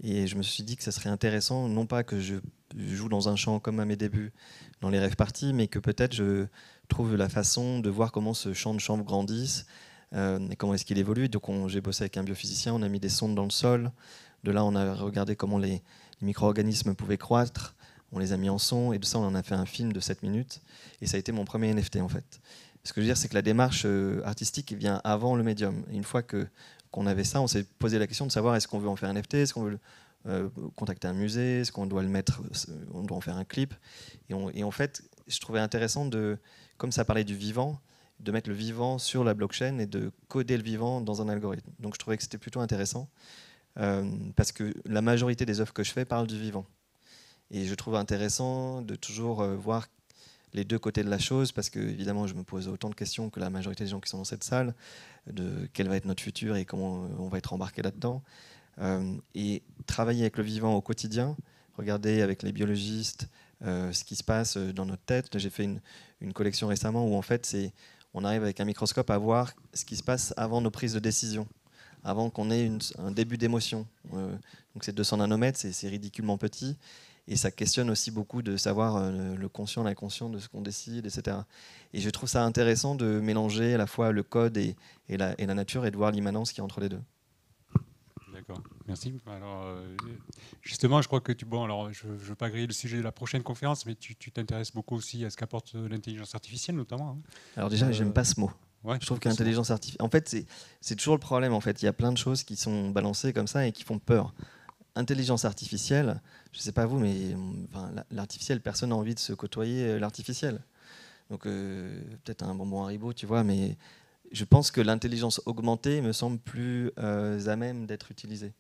Et je me suis dit que ça serait intéressant, non pas que je joue dans un champ comme à mes débuts dans les rêves parties, mais que peut-être je trouve la façon de voir comment ce champ de chanvre grandisse et comment est-ce qu'il évolue. Donc j'ai bossé avec un biophysicien, on a mis des sondes dans le sol. De là, on a regardé comment les micro-organismes pouvaient croître. On les a mis en son et de ça, on en a fait un film de 7 minutes. Et ça a été mon premier NFT en fait. Ce que je veux dire, c'est que la démarche artistique vient avant le médium. Et une fois qu'on avait ça, on s'est posé la question de savoir est-ce qu'on veut en faire un NFT, est-ce qu'on veut contacter un musée, est-ce qu'on doit le mettre, on doit en faire un clip. Et en fait, je trouvais intéressant comme ça parlait du vivant, de mettre le vivant sur la blockchain et de coder le vivant dans un algorithme. Donc je trouvais que c'était plutôt intéressant parce que la majorité des œuvres que je fais parlent du vivant. Et je trouve intéressant de toujours voir les deux côtés de la chose, parce que évidemment je me pose autant de questions que la majorité des gens qui sont dans cette salle, de quel va être notre futur et comment on va être embarqué là-dedans. Et travailler avec le vivant au quotidien, regarder avec les biologistes ce qui se passe dans notre tête. J'ai fait une collection récemment où en fait on arrive avec un microscope à voir ce qui se passe avant nos prises de décision, avant qu'on ait un début d'émotion. Donc c'est 200 nanomètres, c'est ridiculement petit. Et ça questionne aussi beaucoup de savoir le conscient, l'inconscient de ce qu'on décide, etc. Et je trouve ça intéressant de mélanger à la fois le code et la nature et de voir l'immanence qui est entre les deux. D'accord, merci. Alors, justement, je crois que je ne veux pas griller le sujet de la prochaine conférence, mais tu t'intéresses beaucoup aussi à ce qu'apporte l'intelligence artificielle, notamment. Hein. Alors déjà, j'aime pas ce mot. Ouais, je trouve que l'intelligence artificielle... En fait, c'est toujours le problème. En fait. Il y a plein de choses qui sont balancées comme ça et qui font peur. Intelligence artificielle, je ne sais pas vous, mais l'artificiel, personne n'a envie de se côtoyer l'artificiel. Donc peut-être un bonbon Haribo, tu vois, mais je pense que l'intelligence augmentée me semble plus à même d'être utilisée.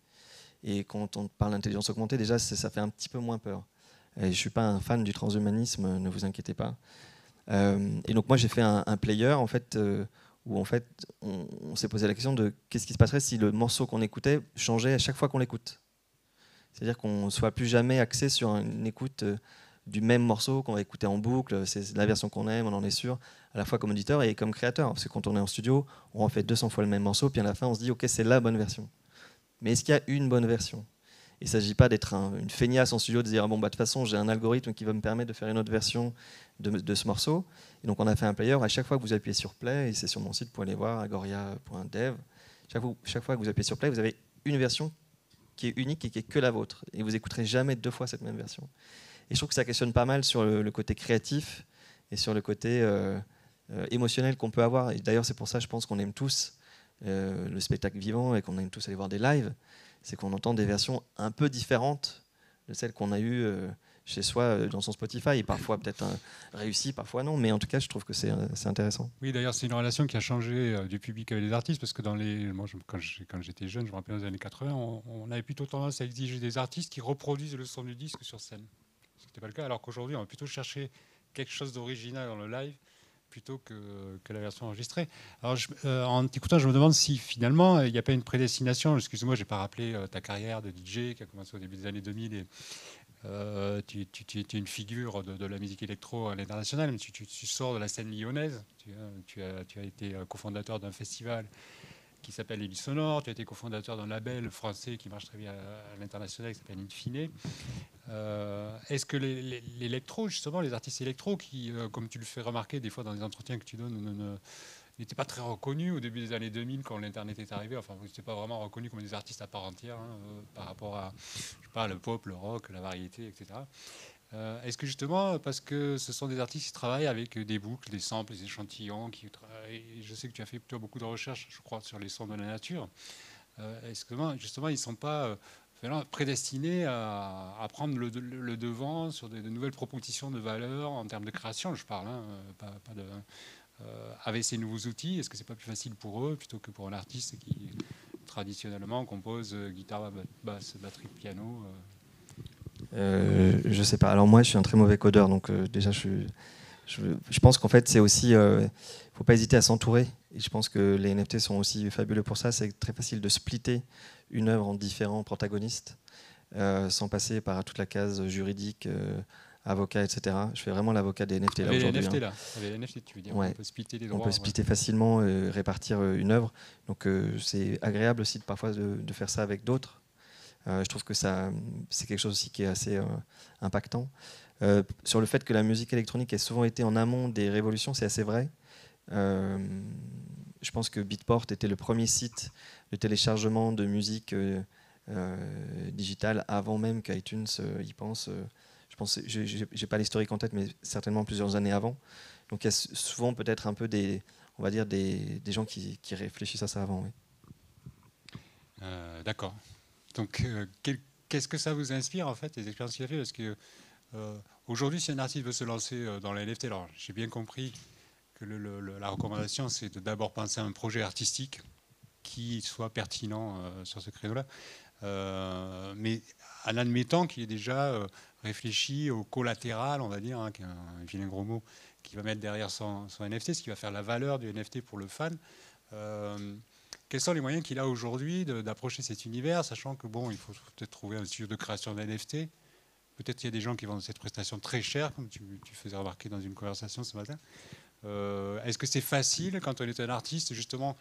Et quand on parle d'intelligence augmentée, déjà, ça fait un petit peu moins peur. Et je ne suis pas un fan du transhumanisme, ne vous inquiétez pas. Et donc moi, j'ai fait un player, en fait, où en fait, on s'est posé la question de qu'est-ce qui se passerait si le morceau qu'on écoutait changeait à chaque fois qu'on l'écoute. C'est-à-dire qu'on ne soit plus jamais axé sur une écoute du même morceau qu'on va écouter en boucle, c'est la version qu'on aime, on en est sûr, à la fois comme auditeur et comme créateur. Parce que quand on est en studio, on refait 200 fois le même morceau, puis à la fin, on se dit, ok, c'est la bonne version. Mais est-ce qu'il y a une bonne version ? Il ne s'agit pas d'être une feignasse en studio, de dire, bon, bah, de toute façon, j'ai un algorithme qui va me permettre de faire une autre version de ce morceau. Et donc, on a fait un player. À chaque fois que vous appuyez sur play, et c'est sur mon site, vous pouvez aller voir, agoria.dev, chaque fois que vous appuyez sur play, vous avez une version qui est unique et qui est que la vôtre. Et vous n'écouterez jamais 2 fois cette même version. Et je trouve que ça questionne pas mal sur le côté créatif et sur le côté émotionnel qu'on peut avoir. Et d'ailleurs, c'est pour ça, je pense qu'on aime tous le spectacle vivant et qu'on aime tous aller voir des lives. C'est qu'on entend des versions un peu différentes de celles qu'on a eues chez soi dans son Spotify, et parfois peut-être réussi, parfois non, mais en tout cas je trouve que c'est intéressant. Oui, d'ailleurs c'est une relation qui a changé du public avec les artistes, parce que moi, quand j'étais jeune, je me rappelle dans les années 80, on avait plutôt tendance à exiger des artistes qui reproduisent le son du disque sur scène. Ce n'était pas le cas, alors qu'aujourd'hui on va plutôt chercher quelque chose d'original dans le live plutôt que la version enregistrée. Alors, en t'écoutant, je me demande si finalement il n'y a pas une prédestination. Excuse-moi, je n'ai pas rappelé ta carrière de DJ qui a commencé au début des années 2000. Et, tu étais une figure de la musique électro à l'international, même si tu sors de la scène lyonnaise. Tu as été cofondateur d'un festival qui s'appelle Les Nuits Sonores. Tu as été cofondateur d'un label français qui marche très bien à l'international, qui s'appelle Infine. Est-ce que l'électro, justement, les artistes électro, qui, comme tu le fais remarquer des fois dans les entretiens que tu donnes, n'étaient pas très reconnus au début des années 2000 quand l'Internet est arrivé. Enfin, vous n'étiez pas vraiment reconnus comme des artistes à part entière par rapport à, je sais pas, le pop, le rock, la variété, etc. Est-ce que justement, parce que ce sont des artistes qui travaillent avec des boucles, des samples, des échantillons, je sais que tu as fait plutôt beaucoup de recherches, je crois, sur les sons de la nature. Est-ce que justement, ils ne sont pas prédestinés à prendre le devant sur de nouvelles propositions de valeur en termes de création, je parle, pas de... avec ces nouveaux outils, est-ce que c'est pas plus facile pour eux plutôt que pour un artiste qui traditionnellement compose guitare, basse, batterie, piano Je sais pas. Alors moi, je suis un très mauvais codeur, donc déjà, je pense qu'en fait, c'est aussi, faut pas hésiter à s'entourer. Et je pense que les NFT sont aussi fabuleux pour ça. C'est très facile de splitter une œuvre en différents protagonistes, sans passer par toute la case juridique. Avocat, etc. Je fais vraiment l'avocat des NFT là aujourd'hui. Les NFT, tu veux dire, ouais. on peut splitter les droits. On peut splitter facilement, répartir une œuvre. Donc c'est agréable aussi parfois de faire ça avec d'autres. Je trouve que c'est quelque chose aussi qui est assez impactant. Sur le fait que la musique électronique ait souvent été en amont des révolutions, c'est assez vrai. Je pense que Beatport était le premier site de téléchargement de musique digitale avant même qu'iTunes y pense. Je n'ai pas l'historique en tête, mais certainement plusieurs années avant. Donc il y a souvent peut-être un peu des gens qui réfléchissent à ça avant. Oui. D'accord. Donc qu'est-ce que ça vous inspire en fait, les expériences qu'il a fait? Parce que aujourd'hui, si un artiste veut se lancer dans la NFT, alors j'ai bien compris que la recommandation, c'est de d'abord penser à un projet artistique qui soit pertinent sur ce créneau-là. Mais en admettant qu'il y ait déjà réfléchi au collatéral, on va dire, qui est un vilain gros mot, qui va mettre derrière son NFT, ce qui va faire la valeur du NFT pour le fan. Quels sont les moyens qu'il a aujourd'hui d'approcher cet univers, sachant que il faut peut-être trouver un studio de création de NFT. Peut-être qu'il y a des gens qui vendent cette prestation très chère, comme tu faisais remarquer dans une conversation ce matin. Est-ce que c'est facile quand on est un artiste, justement,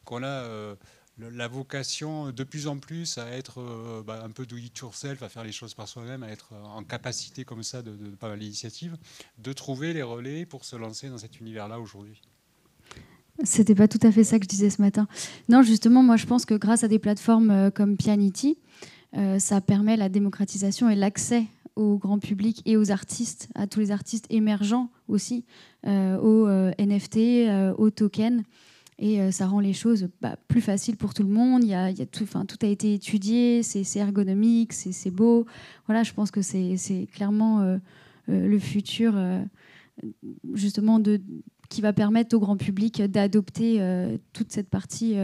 qu'on a la vocation de plus en plus à être un peu do it yourself, à faire les choses par soi-même, à être en capacité comme ça de pas mal d'initiatives, de trouver les relais pour se lancer dans cet univers-là aujourd'hui? C'était pas tout à fait ça que je disais ce matin. Non, justement, moi je pense que grâce à des plateformes comme Pianity, ça permet la démocratisation et l'accès au grand public et aux artistes, à tous les artistes émergents aussi, aux NFT, aux tokens. Et ça rend les choses plus faciles pour tout le monde. Il y a tout a été étudié, c'est ergonomique, c'est beau. Voilà, je pense que c'est clairement le futur, justement, qui va permettre au grand public d'adopter toute cette partie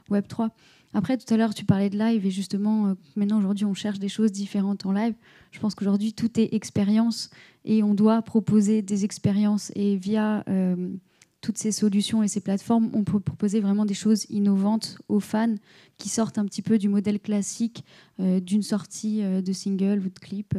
Web3. Après, tout à l'heure, tu parlais de live, et justement, maintenant, aujourd'hui, on cherche des choses différentes en live. Je pense qu'aujourd'hui, tout est expérience, et on doit proposer des expériences. Et via toutes ces solutions et ces plateformes, on peut proposer vraiment des choses innovantes aux fans qui sortent un petit peu du modèle classique d'une sortie de single ou de clip.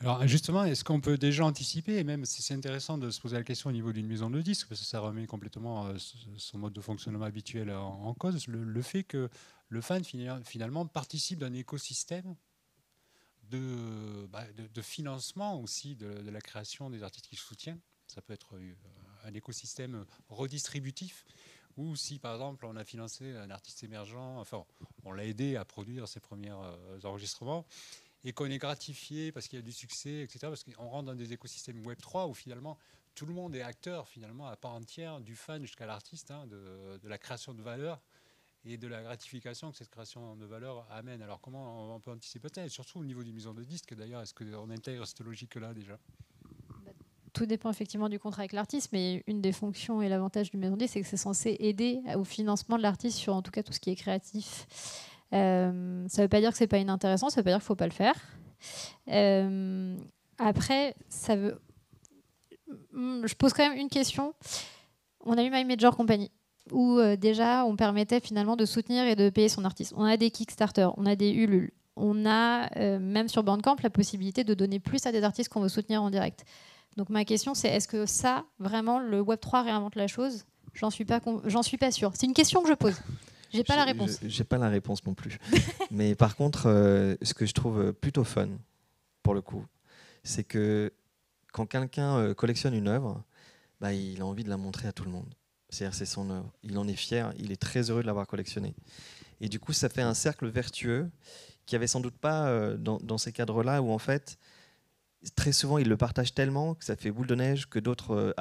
Alors justement, est-ce qu'on peut déjà anticiper, et même si c'est intéressant de se poser la question au niveau d'une maison de disques, parce que ça remet complètement son mode de fonctionnement habituel en cause, le fait que le fan finalement participe d'un écosystème de financement aussi de la création des artistes qu'il soutient. Ça peut être un écosystème redistributif, ou si par exemple on a financé un artiste émergent, enfin on l'a aidé à produire ses premiers enregistrements, et qu'on est gratifié parce qu'il y a du succès, etc. Parce qu'on rentre dans des écosystèmes Web3 où finalement tout le monde est acteur finalement à part entière, du fan jusqu'à l'artiste, hein, de la création de valeur et de la gratification que cette création de valeur amène. Alors comment on peut anticiper peut-être, surtout au niveau d'une maison de disque d'ailleurs, est-ce qu'on intègre cette logique-là déjà? Tout dépend effectivement du contrat avec l'artiste, mais une des fonctions et l'avantage du maison de disque, c'est que c'est censé aider au financement de l'artiste sur en tout cas tout ce qui est créatif. Ça ne veut pas dire que c'est pas inintéressant, ça ne veut pas dire qu'il ne faut pas le faire. Après, je pose quand même une question. On a eu My Major Company, où déjà on permettait finalement de soutenir et de payer son artiste. On a des Kickstarter, on a des Ulule, on a même sur Bandcamp la possibilité de donner plus à des artistes qu'on veut soutenir en direct. Donc ma question c'est, est-ce que ça, vraiment, le Web3 réinvente la chose? J'en suis pas sûre. C'est une question que je pose. J'ai pas la réponse. J'ai pas la réponse non plus. Mais par contre, ce que je trouve plutôt fun, pour le coup, c'est que quand quelqu'un collectionne une œuvre, bah, il a envie de la montrer à tout le monde. C'est-à-dire c'est son œuvre. Il en est fier, il est très heureux de l'avoir collectionnée. Et du coup, ça fait un cercle vertueux qui avait sans doute pas dans ces cadres-là où en fait, très souvent, ils le partagent tellement que ça fait boule de neige que d'autres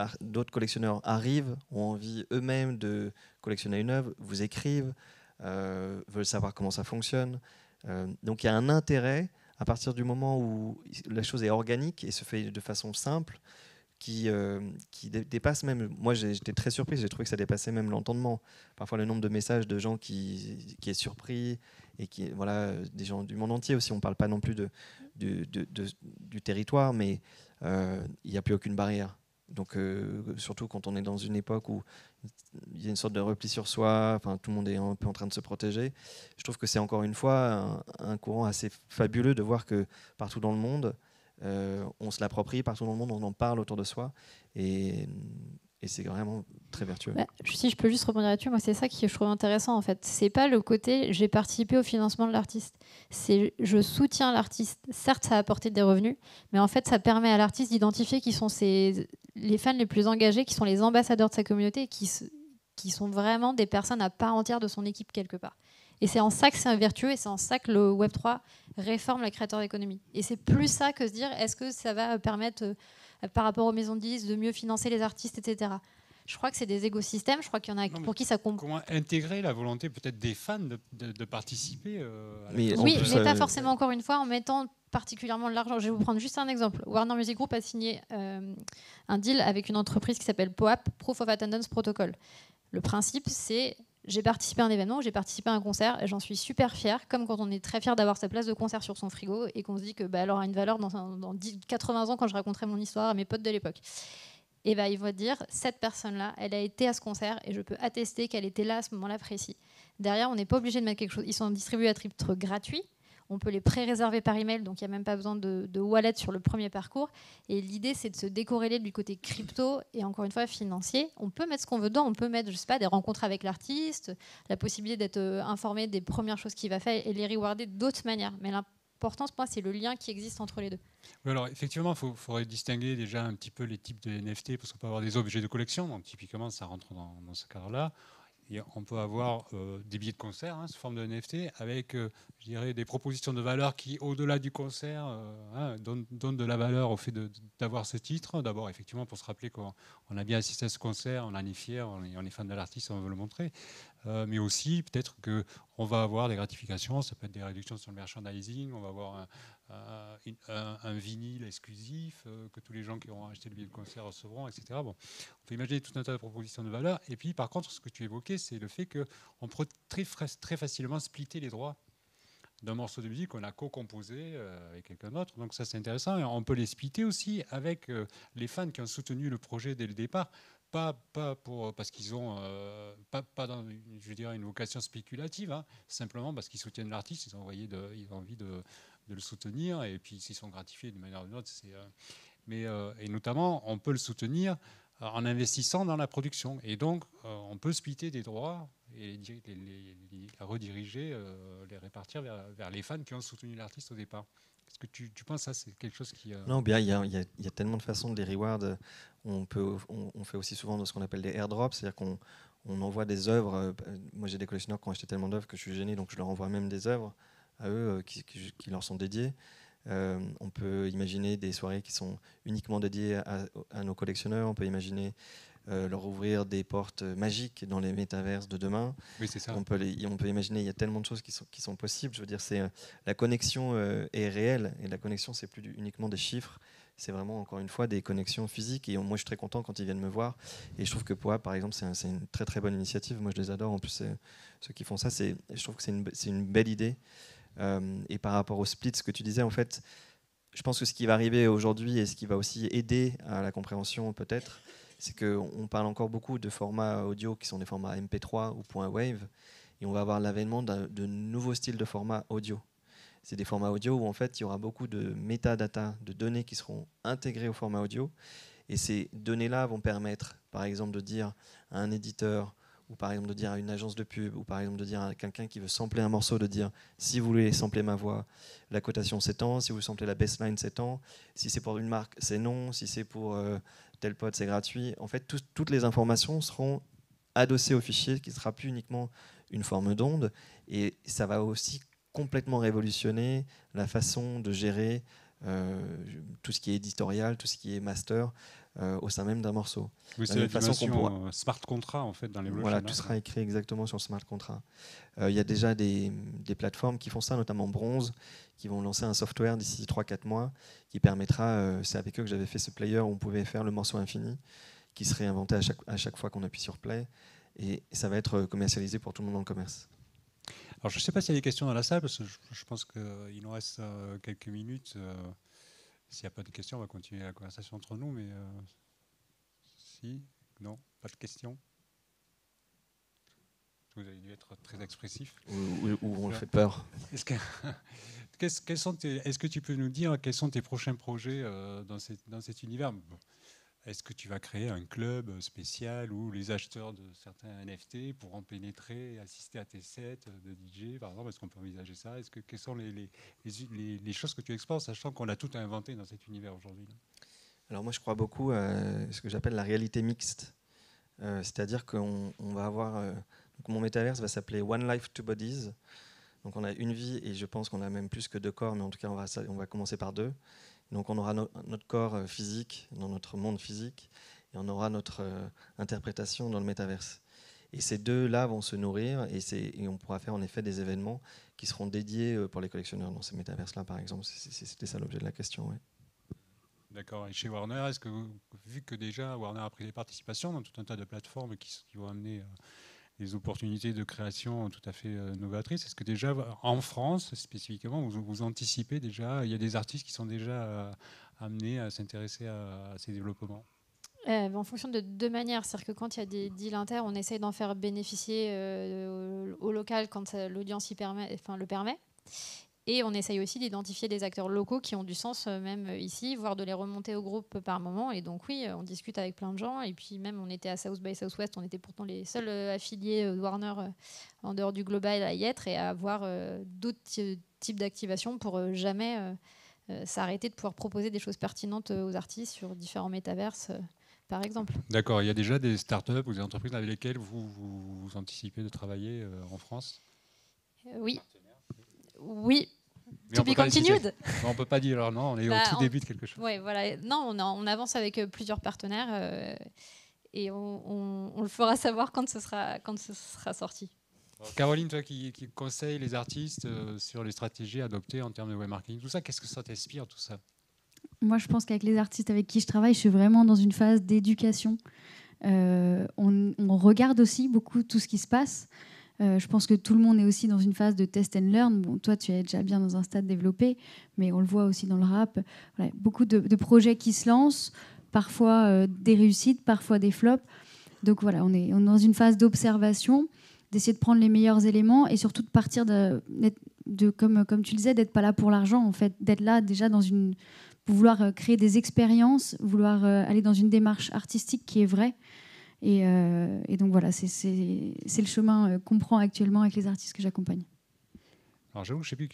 collectionneurs arrivent, ont envie eux-mêmes de collectionner une œuvre, vous écrivent, veulent savoir comment ça fonctionne. Donc il y a un intérêt à partir du moment où la chose est organique et se fait de façon simple, qui dépasse même. Moi, j'étais très surpris. J'ai trouvé que ça dépassait même l'entendement. Parfois, le nombre de messages de gens qui est surpris et qui, voilà, des gens du monde entier aussi. On ne parle pas non plus du territoire, mais il n'y a plus aucune barrière. Donc, surtout quand on est dans une époque où il y a une sorte de repli sur soi, enfin, tout le monde est un peu en train de se protéger. Je trouve que c'est encore une fois un courant assez fabuleux de voir que partout dans le monde, on se l'approprie partout dans le monde, on en parle autour de soi et c'est vraiment très vertueux. Bah, si je peux juste rebondir là-dessus, moi c'est ça qui je trouve intéressant en fait. C'est pas le côté j'ai participé au financement de l'artiste, c'est je soutiens l'artiste. Certes, ça a apporté des revenus, mais en fait ça permet à l'artiste d'identifier qui sont les fans les plus engagés, qui sont les ambassadeurs de sa communauté, et qui sont vraiment des personnes à part entière de son équipe quelque part. Et c'est en ça que c'est un vertueux et c'est en ça que le Web3 réforme la créateur d'économie. Et c'est plus ça que se dire est-ce que ça va permettre, par rapport aux maisons de disques, de mieux financer les artistes, etc. Je crois que c'est des écosystèmes. Je crois qu'il y en a pour qui ça compte. Comment intégrer la volonté peut-être des fans de participer à la Oui, mais pas forcément encore une fois en mettant particulièrement de l'argent. Je vais vous prendre juste un exemple. Warner Music Group a signé un deal avec une entreprise qui s'appelle POAP, Proof of Attendance Protocol. Le principe, c'est j'ai participé à un événement, j'ai participé à un concert et j'en suis super fière, comme quand on est très fier d'avoir sa place de concert sur son frigo et qu'on se dit que elle aura une valeur dans 80 ans quand je raconterai mon histoire à mes potes de l'époque. Et ils vont dire, cette personne-là, elle a été à ce concert et je peux attester qu'elle était là à ce moment-là précis. Derrière, on n'est pas obligé de mettre quelque chose. Ils sont distribués à titre gratuit. On peut les pré-réserver par email, donc il n'y a même pas besoin de wallet sur le premier parcours. Et l'idée, c'est de se décorréler du côté crypto et encore une fois financier. On peut mettre ce qu'on veut dedans. On peut mettre, je sais pas, des rencontres avec l'artiste, la possibilité d'être informé des premières choses qu'il va faire et les rewarder d'autres manières. Mais l'important, pour moi, c'est le lien qui existe entre les deux. Oui, alors effectivement, il faudrait distinguer déjà un petit peu les types de NFT parce qu'on peut avoir des objets de collection. Donc typiquement, ça rentre dans ce cadre-là. Et on peut avoir des billets de concert sous forme de NFT avec, je dirais, des propositions de valeur qui, au-delà du concert, donnent de la valeur au fait d'avoir ce titre. D'abord, effectivement, pour se rappeler qu'on a bien assisté à ce concert, on en est fier, on est fan de l'artiste, on veut le montrer. Mais aussi, peut-être qu'on va avoir des gratifications, ça peut être des réductions sur le merchandising, on va avoir un vinyle exclusif que tous les gens qui auront acheté le billet de concert recevront, etc. Bon, on peut imaginer tout un tas de propositions de valeur. Et puis, par contre, ce que tu évoquais, c'est le fait qu'on peut très facilement splitter les droits d'un morceau de musique qu'on a co-composé avec quelqu'un d'autre. Donc ça, c'est intéressant. Et on peut les splitter aussi avec les fans qui ont soutenu le projet dès le départ. Pas parce qu'ils ont pas dans je veux dire, une vocation spéculative, simplement parce qu'ils soutiennent l'artiste, ils ont envie le soutenir, et puis s'ils sont gratifiés d'une manière ou d'une autre, et notamment, on peut le soutenir en investissant dans la production. Et donc, on peut splitter des droits et les rediriger, les répartir vers les fans qui ont soutenu l'artiste au départ. Est-ce que tu penses que ça, c'est quelque chose qui... Non, bien, il y a tellement de façons de les reward. On fait aussi souvent ce qu'on appelle des airdrops, c'est-à-dire qu'on envoie des œuvres. Moi, j'ai des collectionneurs qui ont acheté tellement d'œuvres que je suis gêné, donc je leur envoie même des œuvres à eux qui leur sont dédiées. On peut imaginer des soirées qui sont uniquement dédiées à nos collectionneurs. On peut imaginer leur ouvrir des portes magiques dans les métaverses de demain. Oui, c'est ça. On peut imaginer, il y a tellement de choses qui sont possibles. Je veux dire, la connexion est réelle, et la connexion, c'est plus uniquement des chiffres. C'est vraiment, encore une fois, des connexions physiques. Et moi, je suis très content quand ils viennent me voir. Et je trouve que POA, par exemple, c'est une très très bonne initiative. Moi, je les adore. En plus, ceux qui font ça, je trouve que c'est une belle idée. Et par rapport au split, ce que tu disais, en fait, je pense que ce qui va arriver aujourd'hui et ce qui va aussi aider à la compréhension peut-être, c'est qu'on parle encore beaucoup de formats audio qui sont des formats MP3 ou .wave, et on va avoir l'avènement de nouveaux styles de formats audio. C'est des formats audio où en fait il y aura beaucoup de métadata, de données qui seront intégrées au format audio, et ces données-là vont permettre, par exemple, de dire à un éditeur, ou par exemple de dire à une agence de pub, ou par exemple de dire à quelqu'un qui veut sampler un morceau, de dire si vous voulez sampler ma voix, la cotation c'est tant, si vous samplez la bassline c'est tant, si c'est pour une marque c'est non, si c'est pour tel pote c'est gratuit. En fait, toutes les informations seront adossées au fichier, qui ne sera plus uniquement une forme d'onde, et ça va aussi complètement révolutionner la façon de gérer tout ce qui est éditorial, tout ce qui est master au sein même d'un morceau. Oui, c'est la dimension smart contract en fait dans les blockchains. Voilà, tout sera écrit exactement sur le smart contract. Il y a déjà des plateformes qui font ça, notamment Bronze, qui vont lancer un software d'ici 3-4 mois qui permettra, c'est avec eux que j'avais fait ce player où on pouvait faire le morceau infini, qui serait inventé à chaque fois qu'on appuie sur play, et ça va être commercialisé pour tout le monde dans le commerce. Alors je ne sais pas s'il y a des questions dans la salle, parce que je pense qu'il nous reste quelques minutes. S'il n'y a pas de questions, on va continuer la conversation entre nous, mais si, non, pas de questions. Vous avez dû être très expressif. Ou on le fait peur. Est-ce que tu peux nous dire quels sont tes prochains projets dans cet univers ? Est-ce que tu vas créer un club spécial où les acheteurs de certains NFT pourront pénétrer et assister à tes sets de DJ, par exemple ? Est-ce qu'on peut envisager ça ? Quelles sont les choses que tu explores, sachant qu'on a tout inventé dans cet univers aujourd'hui ? Alors moi, je crois beaucoup à ce que j'appelle la réalité mixte. C'est-à-dire qu'on va avoir... donc mon métaverse va s'appeler One Life, Two Bodies. Donc on a une vie, et je pense qu'on a même plus que 2 corps, mais en tout cas, on va commencer par 2. Donc on aura notre corps physique dans notre monde physique, et on aura notre interprétation dans le métaverse. Et ces deux-là vont se nourrir, et on pourra faire en effet des événements qui seront dédiés pour les collectionneurs dans ces métaverses-là, par exemple. C'était ça l'objet de la question. Ouais. D'accord. Et chez Warner, est-ce que, vu que déjà Warner a pris des participations dans tout un tas de plateformes qui vont amener des opportunités de création tout à fait novatrices, est-ce que déjà en France spécifiquement vous anticipez déjà, il y a des artistes qui sont déjà amenés à s'intéresser à ces développements ? En fonction de 2 manières, c'est-à-dire que quand il y a des deals inter, on essaye d'en faire bénéficier au local quand l'audience le permet. Et on essaye aussi d'identifier des acteurs locaux qui ont du sens, même ici, voire de les remonter au groupe par moment. Et donc oui, on discute avec plein de gens. Et puis même, on était à South by Southwest, on était pourtant les seuls affiliés Warner en dehors du global à y être et à avoir d'autres types d'activations pour jamais s'arrêter de pouvoir proposer des choses pertinentes aux artistes sur différents métaverses, par exemple. D'accord, il y a déjà des startups ou des entreprises avec lesquelles vous anticipez de travailler en France ? Oui. Oui. Mais To be continued. On ne peut pas dire, alors non, on est au tout début de quelque chose. Ouais, voilà. Non, on avance avec plusieurs partenaires et on le fera savoir quand ce sera sorti. Alors, Caroline, toi qui conseilles les artistes sur les stratégies adoptées en termes de web marketing, tout ça, qu'est-ce que ça t'inspire, tout ça ? Moi, je pense qu'avec les artistes avec qui je travaille, je suis vraiment dans une phase d'éducation. On regarde aussi beaucoup tout ce qui se passe. Je pense que tout le monde est aussi dans une phase de test and learn. Bon, toi, tu es déjà bien dans un stade développé, mais on le voit aussi dans le rap. Voilà, beaucoup de projets qui se lancent, parfois des réussites, parfois des flops. Donc voilà, on est dans une phase d'observation, d'essayer de prendre les meilleurs éléments et surtout de partir comme tu le disais, d'être pas là pour l'argent, en fait, d'être là déjà pour vouloir créer des expériences, vouloir aller dans une démarche artistique qui est vraie. Et donc voilà, c'est le chemin qu'on prend actuellement avec les artistes que j'accompagne. Alors j'avoue, je ne sais plus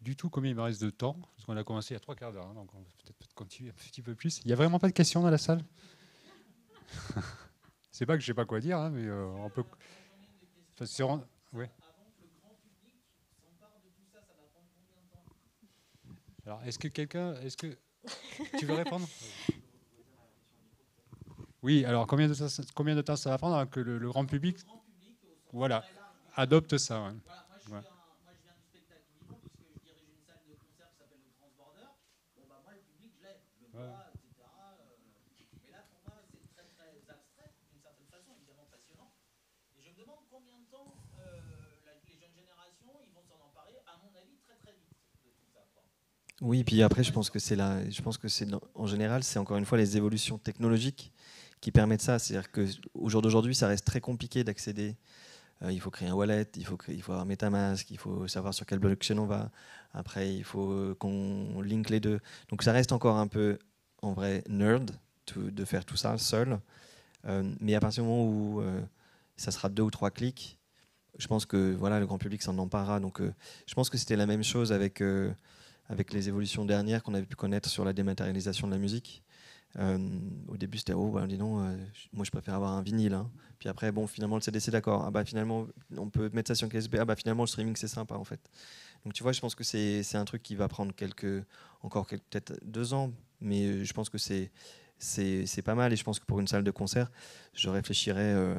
du tout combien il me reste de temps, parce qu'on a commencé il y a 3/4 d'heure, donc on va peut-être continuer un petit peu plus. Il n'y a vraiment pas de questions dans la salle? C'est pas que je ne sais pas quoi dire, hein, mais on peut... Enfin, ouais. Alors, est-ce que tu veux répondre? Oui, alors combien de temps ça va prendre avant que le grand public, voilà, adopte ça, ouais. Ouais. Oui, puis après, je pense que en général, c'est encore une fois les évolutions technologiques qui permettent ça. C'est-à-dire qu'au jour d'aujourd'hui, ça reste très compliqué d'accéder. Il faut créer un wallet, il faut avoir MetaMask, il faut savoir sur quelle blockchain on va. Après, il faut qu'on link les deux. Donc ça reste encore un peu, en vrai, nerd de faire tout ça seul. Mais à partir du moment où ça sera 2 ou 3 clics, je pense que voilà, le grand public s'en emparera. Donc je pense que c'était la même chose avec les évolutions dernières qu'on avait pu connaître sur la dématérialisation de la musique. Au début, c'était dis donc, moi je préfère avoir un vinyle. Hein. Puis après, bon, finalement, le CD, c'est d'accord. Ah bah finalement, on peut mettre ça sur une clé USB. Ah bah finalement, le streaming, c'est sympa en fait. Donc tu vois, je pense que c'est un truc qui va prendre peut-être 2 ans, mais je pense que c'est pas mal. Et je pense que pour une salle de concert, je réfléchirais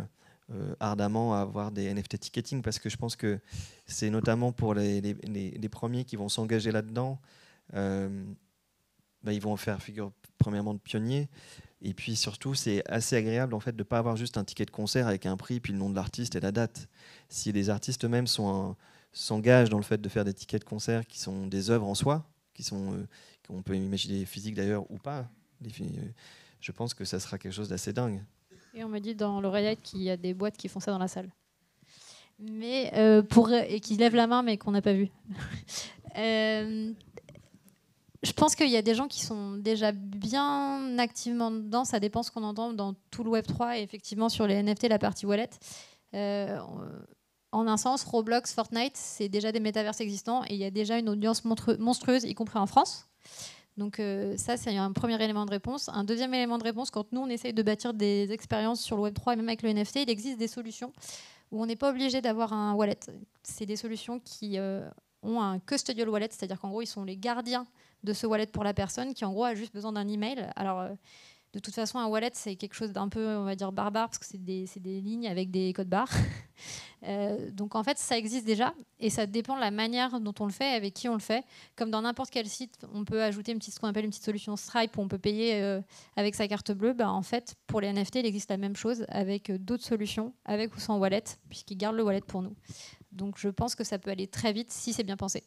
ardemment à avoir des NFT ticketing, parce que je pense que c'est notamment pour les premiers qui vont s'engager là-dedans. Ils vont en faire figure premièrement de pionniers, et puis surtout c'est assez agréable en fait de ne pas avoir juste un ticket de concert avec un prix puis le nom de l'artiste et la date. Si les artistes eux-mêmes s'engagent dans le fait de faire des tickets de concert qui sont des œuvres en soi, qu'on peut imaginer physiques d'ailleurs ou pas, je pense que ça sera quelque chose d'assez dingue. Et on me dit dans l'oreillette qu'il y a des boîtes qui font ça dans la salle. Mais et qui lèvent la main, mais qu'on n'a pas vu. Je pense qu'il y a des gens qui sont déjà bien activement dedans. Ça dépend ce qu'on entend dans tout le Web3 et effectivement sur les NFT, la partie wallet. En un sens, Roblox, Fortnite, c'est déjà des métaverses existants et il y a déjà une audience monstrueuse, y compris en France. Donc ça, c'est un premier élément de réponse. Un deuxième élément de réponse, quand nous, on essaye de bâtir des expériences sur le Web3 et même avec le NFT, il existe des solutions où on n'est pas obligé d'avoir un wallet. C'est des solutions qui ont un custodial wallet, c'est-à-dire qu'en gros, ils sont les gardiens de ce wallet pour la personne qui, en gros, a juste besoin d'un email. Alors, de toute façon, un wallet, c'est quelque chose d'un peu, on va dire, barbare, parce que c'est des lignes avec des codes barres. Donc, en fait, ça existe déjà, et ça dépend de la manière dont on le fait, avec qui on le fait. Comme dans n'importe quel site, on peut ajouter ce qu'on appelle une petite solution Stripe, où on peut payer avec sa carte bleue. En fait, pour les NFT, il existe la même chose avec d'autres solutions, avec ou sans wallet, puisqu'ils gardent le wallet pour nous. Donc, je pense que ça peut aller très vite si c'est bien pensé.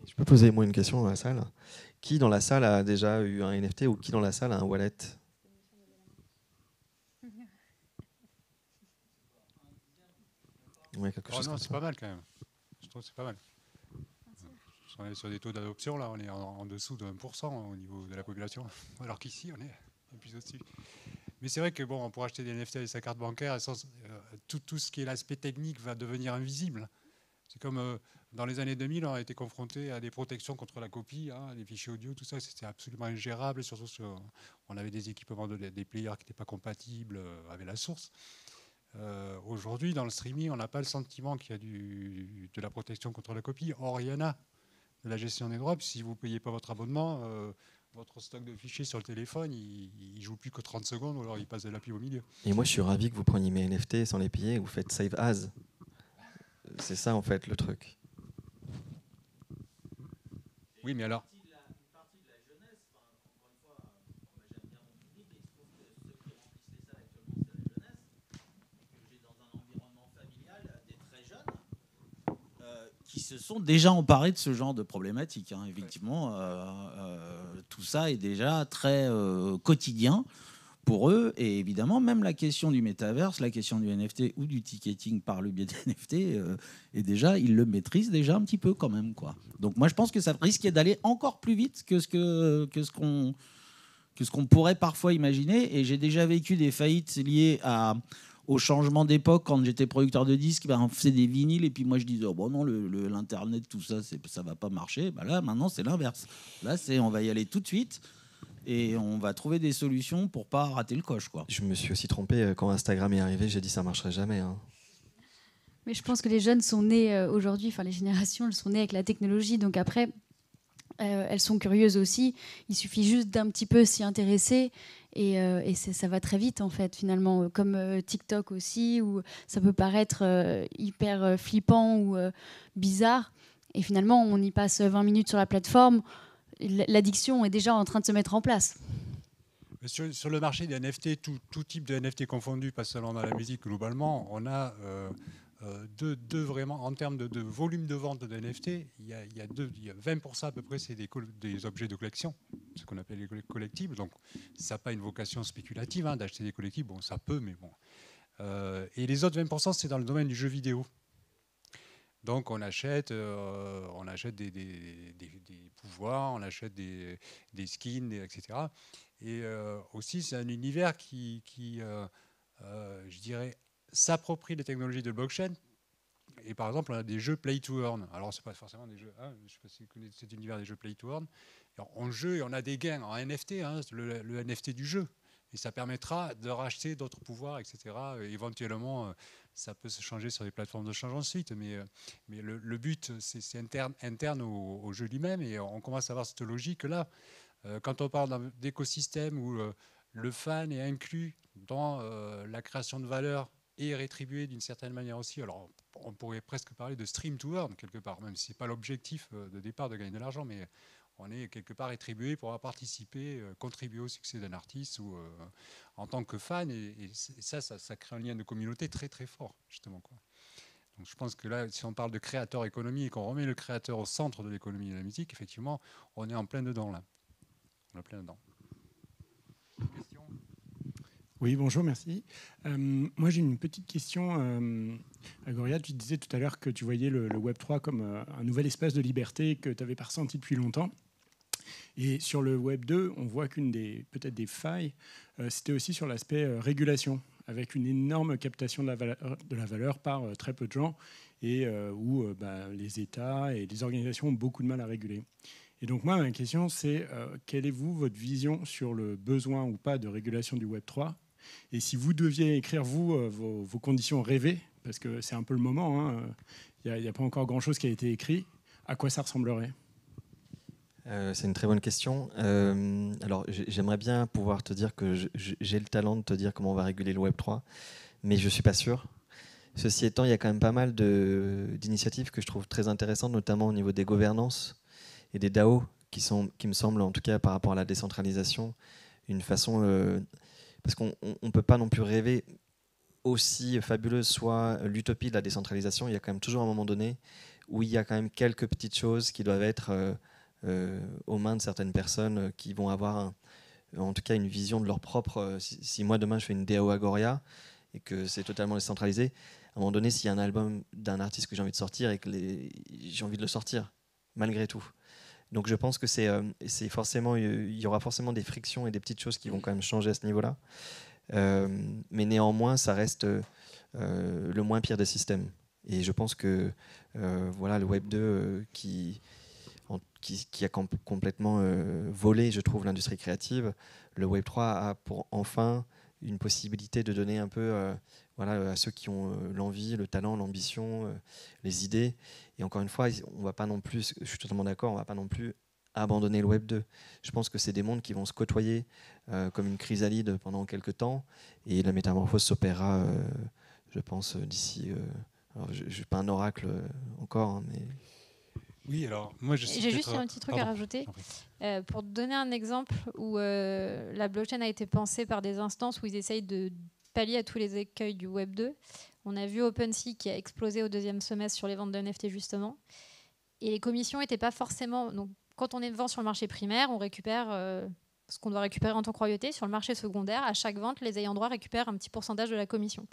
Je peux poser moi une question dans la salle. Qui dans la salle a déjà eu un NFT ou qui dans la salle a un wallet? Ouais, non, c'est pas mal quand même. Je trouve que c'est pas mal. On est sur des taux d'adoption, là, on est en dessous de 1% au niveau de la population, alors qu'ici, on est plus au-dessus. Mais c'est vrai que bon, pour acheter des NFT avec sa carte bancaire, tout ce qui est l'aspect technique va devenir invisible. C'est comme dans les années 2000, on a été confronté à des protections contre la copie, hein, les fichiers audio, tout ça, c'était absolument ingérable. Et surtout, on avait des équipements, des players qui n'étaient pas compatibles avec la source. Aujourd'hui, dans le streaming, on n'a pas le sentiment qu'il y a de la protection contre la copie. Or, il y en a de la gestion des droits. Si vous ne payez pas votre abonnement, votre stock de fichiers sur le téléphone, il ne joue plus que 30 secondes, ou alors il passe de la pub au milieu. Et moi, je suis ravi que vous preniez mes NFT sans les payer, vous faites save as. C'est ça, en fait, le truc. Oui, mais alors... Qui se sont déjà emparés de ce genre de problématiques. Hein. Effectivement, tout ça est déjà très quotidien pour eux. Et évidemment, même la question du métaverse, la question du NFT ou du ticketing par le biais des NFT, et déjà, ils le maîtrisent déjà un petit peu quand même, quoi. Donc moi, je pense que ça risquait d'aller encore plus vite que ce qu'on pourrait parfois imaginer. Et j'ai déjà vécu des faillites liées au changement d'époque. Quand j'étais producteur de disques, on faisait des vinyles et puis moi je disais, oh bon non, l'internet, tout ça, ça va pas marcher. Là, maintenant, c'est l'inverse. Là, on va y aller tout de suite et on va trouver des solutions pour pas rater le coche, quoi. Je me suis aussi trompé quand Instagram est arrivé, j'ai dit ça marcherait jamais. Hein. Mais je pense que les jeunes sont nés aujourd'hui, enfin les générations, elles sont nées avec la technologie, donc après, elles sont curieuses aussi. Il suffit juste d'un petit peu s'y intéresser et ça va très vite en fait finalement, comme TikTok aussi, où ça peut paraître hyper flippant ou bizarre. Et finalement, on y passe 20 minutes sur la plateforme. L'addiction est déjà en train de se mettre en place. Sur le marché des NFT, tout type de NFT confondu, pas seulement dans la musique, globalement, on a deux vraiment, en termes de volume de vente de NFT, il y a 20% à peu près, c'est des objets de collection, ce qu'on appelle les collectibles. Donc, ça n'a pas une vocation spéculative d'acheter des collectibles. Bon, ça peut, mais bon. Et les autres 20%, c'est dans le domaine du jeu vidéo. Donc on achète des pouvoirs, on achète des skins, etc. Et aussi, c'est un univers qui je dirais, s'approprie les technologies de blockchain. Et par exemple, on a des jeux play to earn. Alors, c'est pas forcément des jeux. Je ne sais pas si vous connaissez cet univers des jeux play to earn. En jeu, on a des gains en NFT, le NFT du jeu. Et ça permettra de racheter d'autres pouvoirs, etc. Et éventuellement, ça peut se changer sur les plateformes de change ensuite. Mais le but, c'est interne au jeu lui-même. Et on commence à avoir cette logique-là. Quand on parle d'écosystème où le fan est inclus dans la création de valeur et rétribué d'une certaine manière aussi. Alors, on pourrait presque parler de stream to earn, quelque part, même si ce n'est pas l'objectif de départ de gagner de l'argent, mais on est quelque part rétribué pour avoir participé, contribué au succès d'un artiste ou en tant que fan. Et ça crée un lien de communauté très, très fort, justement, quoi. Donc, je pense que là, si on parle de créateur économie et qu'on remet le créateur au centre de l'économie de la musique, effectivement, on est en plein dedans, là. On est en plein dedans. Question ? Oui, bonjour, merci. Moi, j'ai une petite question. Agoria, tu disais tout à l'heure que tu voyais le Web3 comme un nouvel espace de liberté que tu n'avais pas ressenti depuis longtemps. Et sur le Web2, on voit peut-être des failles, c'était aussi sur l'aspect régulation, avec une énorme captation de la valeur par très peu de gens, et où les États et les organisations ont beaucoup de mal à réguler. Et donc moi, ma question, c'est quelle est votre vision sur le besoin ou pas de régulation du Web3 ? Et si vous deviez écrire, vos conditions rêvées, parce que c'est un peu le moment, il n'y a pas encore grand-chose qui a été écrit, à quoi ça ressemblerait ? C'est une très bonne question. Alors, j'aimerais bien pouvoir te dire que j'ai le talent de te dire comment on va réguler le Web3, mais je ne suis pas sûr. Ceci étant, il y a quand même pas mal d'initiatives que je trouve très intéressantes, notamment au niveau des gouvernances et des DAO, qui me semblent, en tout cas par rapport à la décentralisation, une façon... parce qu'on ne peut pas non plus rêver aussi fabuleuse soit l'utopie de la décentralisation. Il y a quand même toujours un moment donné où il y a quand même quelques petites choses qui doivent être aux mains de certaines personnes qui vont avoir en tout cas une vision de leur propre... Si moi demain je fais une DAO Agoria et que c'est totalement décentralisé, à un moment donné, s'il y a un album d'un artiste que j'ai envie de sortir et que j'ai envie de le sortir, malgré tout. Donc je pense que c'est forcément, il y aura forcément des frictions et des petites choses qui vont quand même changer à ce niveau-là. Mais néanmoins, ça reste le moins pire des systèmes. Et je pense que voilà, le Web 2 qui a complètement volé, je trouve, l'industrie créative, le Web 3 a pour enfin une possibilité de donner un peu voilà, à ceux qui ont l'envie, le talent, l'ambition, les idées. Et encore une fois, on va pas non plus, je suis totalement d'accord, on ne va pas non plus abandonner le Web 2. Je pense que c'est des mondes qui vont se côtoyer comme une chrysalide pendant quelques temps, et la métamorphose s'opérera, je pense, d'ici... alors, je ne suis pas un oracle encore, mais... Oui, alors moi je sais. J'ai juste un petit truc à rajouter. Pour donner un exemple où la blockchain a été pensée par des instances où ils essayent de pallier à tous les écueils du Web 2. On a vu OpenSea qui a explosé au deuxième semestre sur les ventes de NFT justement. Et les commissions n'étaient pas forcément... Donc, quand on est vend sur le marché primaire, on récupère ce qu'on doit récupérer en tant que royauté. Sur le marché secondaire, à chaque vente, les ayants droit récupèrent un petit pourcentage de la commission.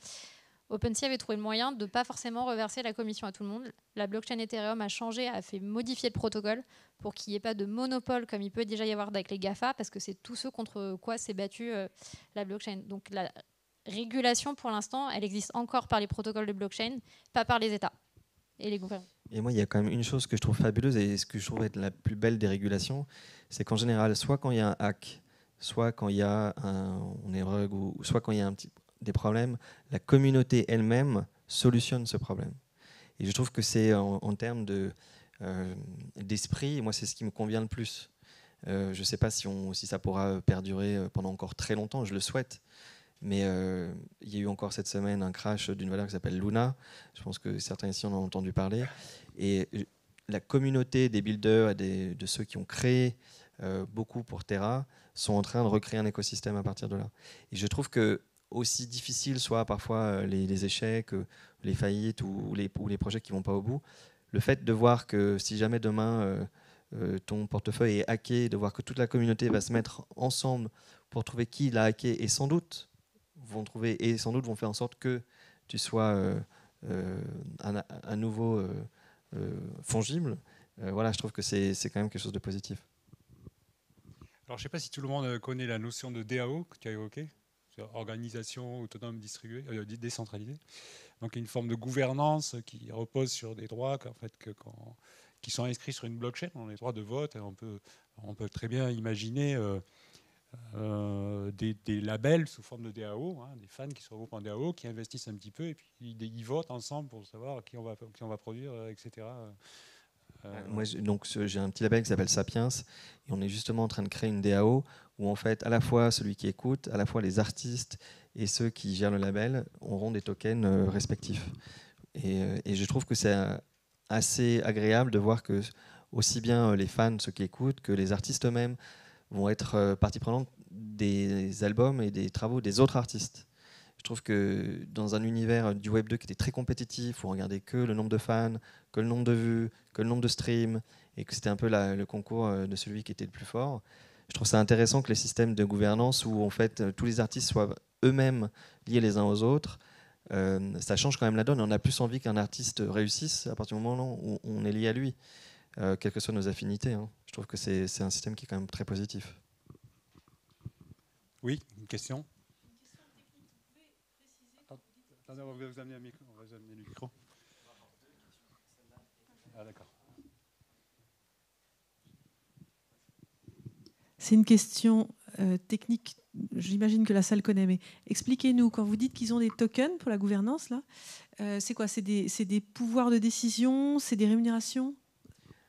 OpenSea avait trouvé le moyen de ne pas forcément reverser la commission à tout le monde. La blockchain Ethereum a changé, a fait modifier le protocole pour qu'il n'y ait pas de monopole comme il peut déjà y avoir avec les GAFA, parce que c'est tous ceux contre quoi s'est battue la blockchain. Donc la régulation, pour l'instant, elle existe encore par les protocoles de blockchain, pas par les États et les gouvernements. Et moi, il y a quand même une chose que je trouve fabuleuse et ce que je trouve être la plus belle des régulations, c'est qu'en général, soit quand il y a un hack, soit quand il y a un erreur, ou soit quand il y a des problèmes, la communauté elle-même solutionne ce problème. Et je trouve que c'est en termes d'esprit, moi, c'est ce qui me convient le plus. Je ne sais pas si ça pourra perdurer pendant encore très longtemps, je le souhaite. Mais il y a eu encore cette semaine un crash d'une valeur qui s'appelle Luna. Je pense que certains ici en ont entendu parler. Et la communauté des builders et de ceux qui ont créé beaucoup pour Terra sont en train de recréer un écosystème à partir de là. Et je trouve que aussi difficile soient parfois les échecs, les faillites ou les projets qui ne vont pas au bout, le fait de voir que si jamais demain ton portefeuille est hacké, de voir que toute la communauté va se mettre ensemble pour trouver qui l'a hacké et sans doute vont faire en sorte que tu sois à nouveau fongible. Voilà, je trouve que c'est quand même quelque chose de positif. Alors, je ne sais pas si tout le monde connaît la notion de DAO que tu as évoquée, organisation autonome distribuée, décentralisée. Donc, une forme de gouvernance qui repose sur des droits qui sont inscrits sur une blockchain, les droits de vote. On peut très bien imaginer des labels sous forme de DAO, des fans qui se regroupent en DAO, qui investissent un petit peu et puis ils votent ensemble pour savoir qui on va produire, etc. Moi, j'ai un petit label qui s'appelle Sapiens et on est justement en train de créer une DAO où en fait à la fois celui qui écoute, à la fois les artistes et ceux qui gèrent le label auront des tokens respectifs. Et je trouve que c'est assez agréable de voir que aussi bien les fans, ceux qui écoutent, que les artistes eux-mêmes vont être partie prenante des albums et des travaux des autres artistes. Je trouve que dans un univers du Web 2 qui était très compétitif, où on regardait que le nombre de fans, que le nombre de vues, que le nombre de streams, et que c'était un peu le concours de celui qui était le plus fort, je trouve ça intéressant que les systèmes de gouvernance où en fait tous les artistes soient eux-mêmes liés les uns aux autres, ça change quand même la donne. On a plus envie qu'un artiste réussisse à partir du moment où on est lié à lui, quelles que soient nos affinités. Je trouve que c'est un système qui est quand même très positif. Oui, une question. Attendez, on va vous amener le micro. Ah, d'accord. C'est une question technique, j'imagine que la salle connaît, mais expliquez-nous, quand vous dites qu'ils ont des tokens pour la gouvernance, là, c'est quoi? C'est des pouvoirs de décision? C'est des rémunérations?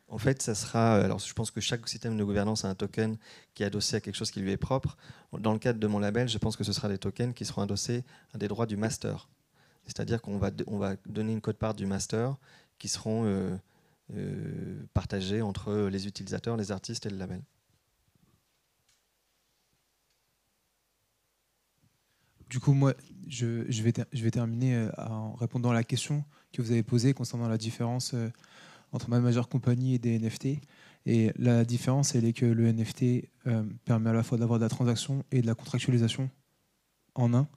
En fait, ça sera. Alors, je pense que chaque système de gouvernance a un token qui est adossé à quelque chose qui lui est propre. Dans le cadre de mon label, je pense que ce sera des tokens qui seront adossés à des droits du master. C'est-à-dire qu'on va donner une quote-part du master qui seront partagés entre les utilisateurs, les artistes et le label. Du coup, moi, je vais terminer en répondant à la question que vous avez posée concernant la différence entre ma majeure compagnie et des NFT. Et la différence, elle est que le NFT permet à la fois d'avoir de la transaction et de la contractualisation en un.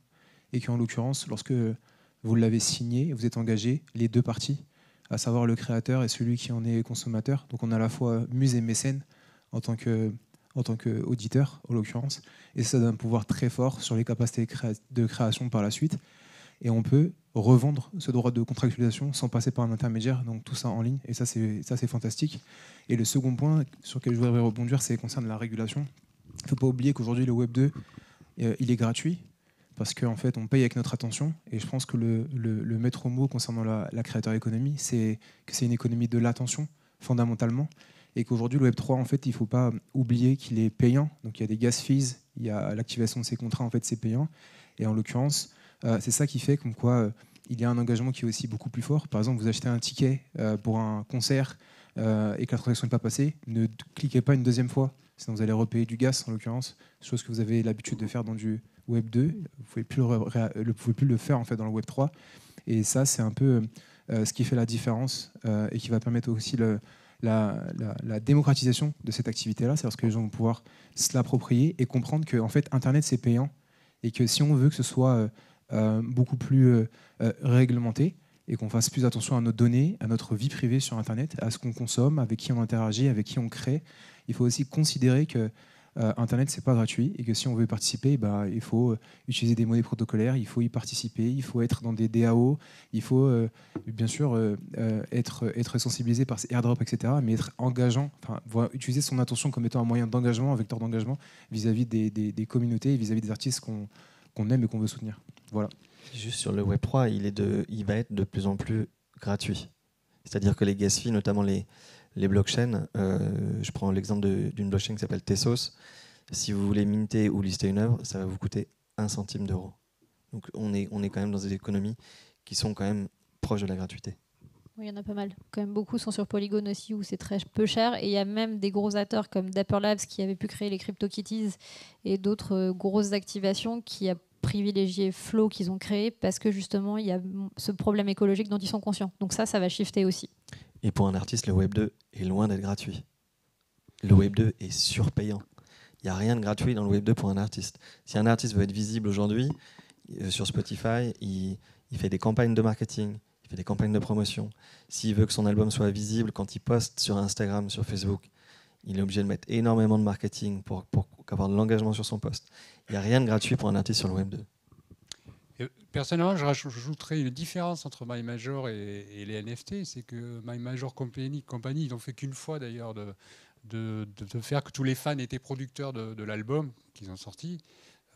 Et qu'en l'occurrence, lorsque vous l'avez signé, vous êtes engagé, les deux parties, à savoir le créateur et celui qui en est consommateur. Donc on a à la fois muse et mécène en tant qu'auditeur, en l'occurrence. Et ça donne un pouvoir très fort sur les capacités de création par la suite. Et on peut revendre ce droit de contractualisation sans passer par un intermédiaire, donc tout ça en ligne. Et ça, c'est fantastique. Et le second point sur lequel je voudrais rebondir, c'est concerne la régulation. Il ne faut pas oublier qu'aujourd'hui, le Web 2, il est gratuit, parce qu'en fait, on paye avec notre attention. Et je pense que le maître mot concernant la créateur économie, c'est que c'est une économie de l'attention, fondamentalement. Et qu'aujourd'hui, le Web 3, en fait, il ne faut pas oublier qu'il est payant. Donc il y a des gas fees, il y a l'activation de ces contrats, en fait, c'est payant. Et en l'occurrence, c'est ça qui fait comme quoi il y a un engagement qui est aussi beaucoup plus fort. Par exemple, vous achetez un ticket pour un concert et que la transaction n'est pas passée, ne cliquez pas une deuxième fois, sinon vous allez repayer du gaz, en l'occurrence, chose que vous avez l'habitude de faire dans du Web 2. Vous ne pouvez plus le faire en fait, dans le Web 3. Et ça, c'est un peu ce qui fait la différence et qui va permettre aussi la démocratisation de cette activité-là, c'est parce que les gens vont pouvoir se l'approprier et comprendre que en fait, Internet, c'est payant et que si on veut que ce soit beaucoup plus réglementé et qu'on fasse plus attention à nos données, à notre vie privée sur Internet, à ce qu'on consomme, avec qui on interagit, avec qui on crée, il faut aussi considérer que Internet, c'est pas gratuit et que si on veut y participer, il faut utiliser des monnaies protocolaires, il faut y participer, il faut être dans des DAO, il faut bien sûr être sensibilisé par ces airdrops, etc., mais être engageant, utiliser son attention comme étant un moyen d'engagement, un vecteur d'engagement vis-à-vis des communautés et vis-à-vis des artistes qu'on aime et qu'on veut soutenir. Voilà. Juste sur le Web3, il va être de plus en plus gratuit. C'est-à-dire que les gas fees, notamment les blockchains, je prends l'exemple d'une blockchain qui s'appelle Tezos. Si vous voulez minter ou lister une œuvre, ça va vous coûter 1 centime d'euro. Donc on est quand même dans des économies qui sont quand même proches de la gratuité. Oui, il y en a pas mal. Quand même beaucoup sont sur Polygon aussi, où c'est très peu cher. Et il y a même des gros acteurs comme Dapper Labs qui avaient pu créer les CryptoKitties et d'autres grosses activations qui a privilégié Flow qu'ils ont créé parce que justement il y a ce problème écologique dont ils sont conscients. Donc ça va shifter aussi. Et pour un artiste, le Web 2 est loin d'être gratuit. Le Web 2 est surpayant. Il n'y a rien de gratuit dans le Web 2 pour un artiste. Si un artiste veut être visible aujourd'hui, sur Spotify, il fait des campagnes de marketing, il fait des campagnes de promotion. S'il veut que son album soit visible quand il poste sur Instagram, sur Facebook, il est obligé de mettre énormément de marketing pour avoir de l'engagement sur son post. Il n'y a rien de gratuit pour un artiste sur le Web 2. Et personnellement, je rajouterais une différence entre My Major et les NFT, c'est que My Major Company, ils n'ont fait qu'une fois d'ailleurs de faire que tous les fans étaient producteurs de l'album qu'ils ont sorti.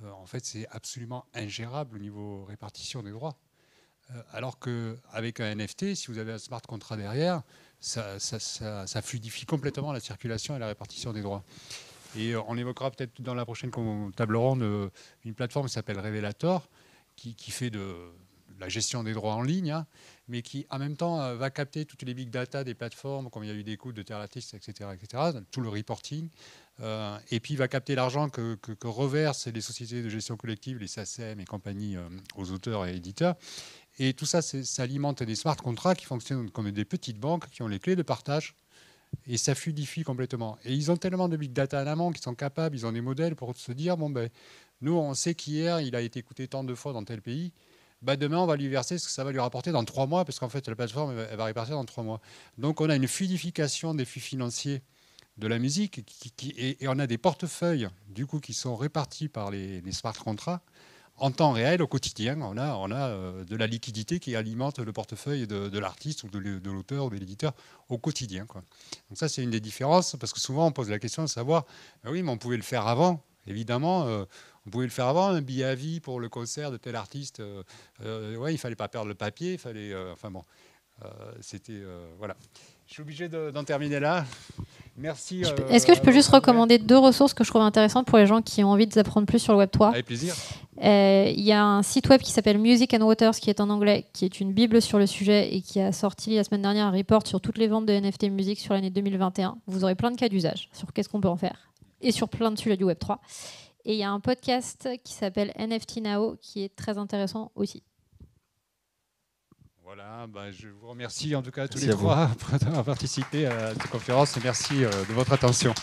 En fait, c'est absolument ingérable au niveau répartition des droits. Alors qu'avec un NFT, si vous avez un smart contract derrière, ça fluidifie complètement la circulation et la répartition des droits. Et on évoquera peut-être dans la prochaine table ronde une plateforme qui s'appelle Revelator, qui fait de la gestion des droits en ligne, hein, mais qui en même temps va capter toutes les big data des plateformes, comme il y a eu des coûts de Terratist, etc., tout le reporting, et puis il va capter l'argent que reversent les sociétés de gestion collective, les SACEM et compagnie, aux auteurs et éditeurs. Et tout ça, ça alimente des smart contracts qui fonctionnent comme des petites banques qui ont les clés de partage. Et ça fluidifie complètement. Et ils ont tellement de big data en amont qu'ils sont capables, ils ont des modèles pour se dire, nous, on sait qu'hier, il a été écouté tant de fois dans tel pays. Demain, on va lui verser ce que ça va lui rapporter dans 3 mois, parce qu'en fait, la plateforme, elle va répartir dans 3 mois. Donc, on a une fluidification des flux financiers de la musique et on a des portefeuilles, du coup, qui sont répartis par les smart contracts en temps réel, au quotidien. On a de la liquidité qui alimente le portefeuille de l'artiste ou de l'auteur ou de l'éditeur au quotidien, quoi. Donc ça, c'est une des différences, parce que souvent, on pose la question de savoir, oui, mais on pouvait le faire avant. Évidemment, on pouvait le faire avant, un billet à vie pour le concert de tel artiste. Il ne fallait pas perdre le papier, il fallait... c'était... voilà. Je suis obligé d'en terminer là. Merci. Est-ce que je peux juste recommander 2 ressources que je trouve intéressantes pour les gens qui ont envie de apprendre plus sur le Web3 ? Avec plaisir. Il y a un site web qui s'appelle Music and Waters, qui est en anglais, qui est une bible sur le sujet et qui a sorti la semaine dernière un report sur toutes les ventes de NFT musique sur l'année 2021. Vous aurez plein de cas d'usage sur qu'est-ce qu'on peut en faire et sur plein de sujets du Web3. Et il y a un podcast qui s'appelle NFT Now qui est très intéressant aussi. Voilà, je vous remercie en tout cas tous les 3 d'avoir participé à cette conférence et merci de votre attention.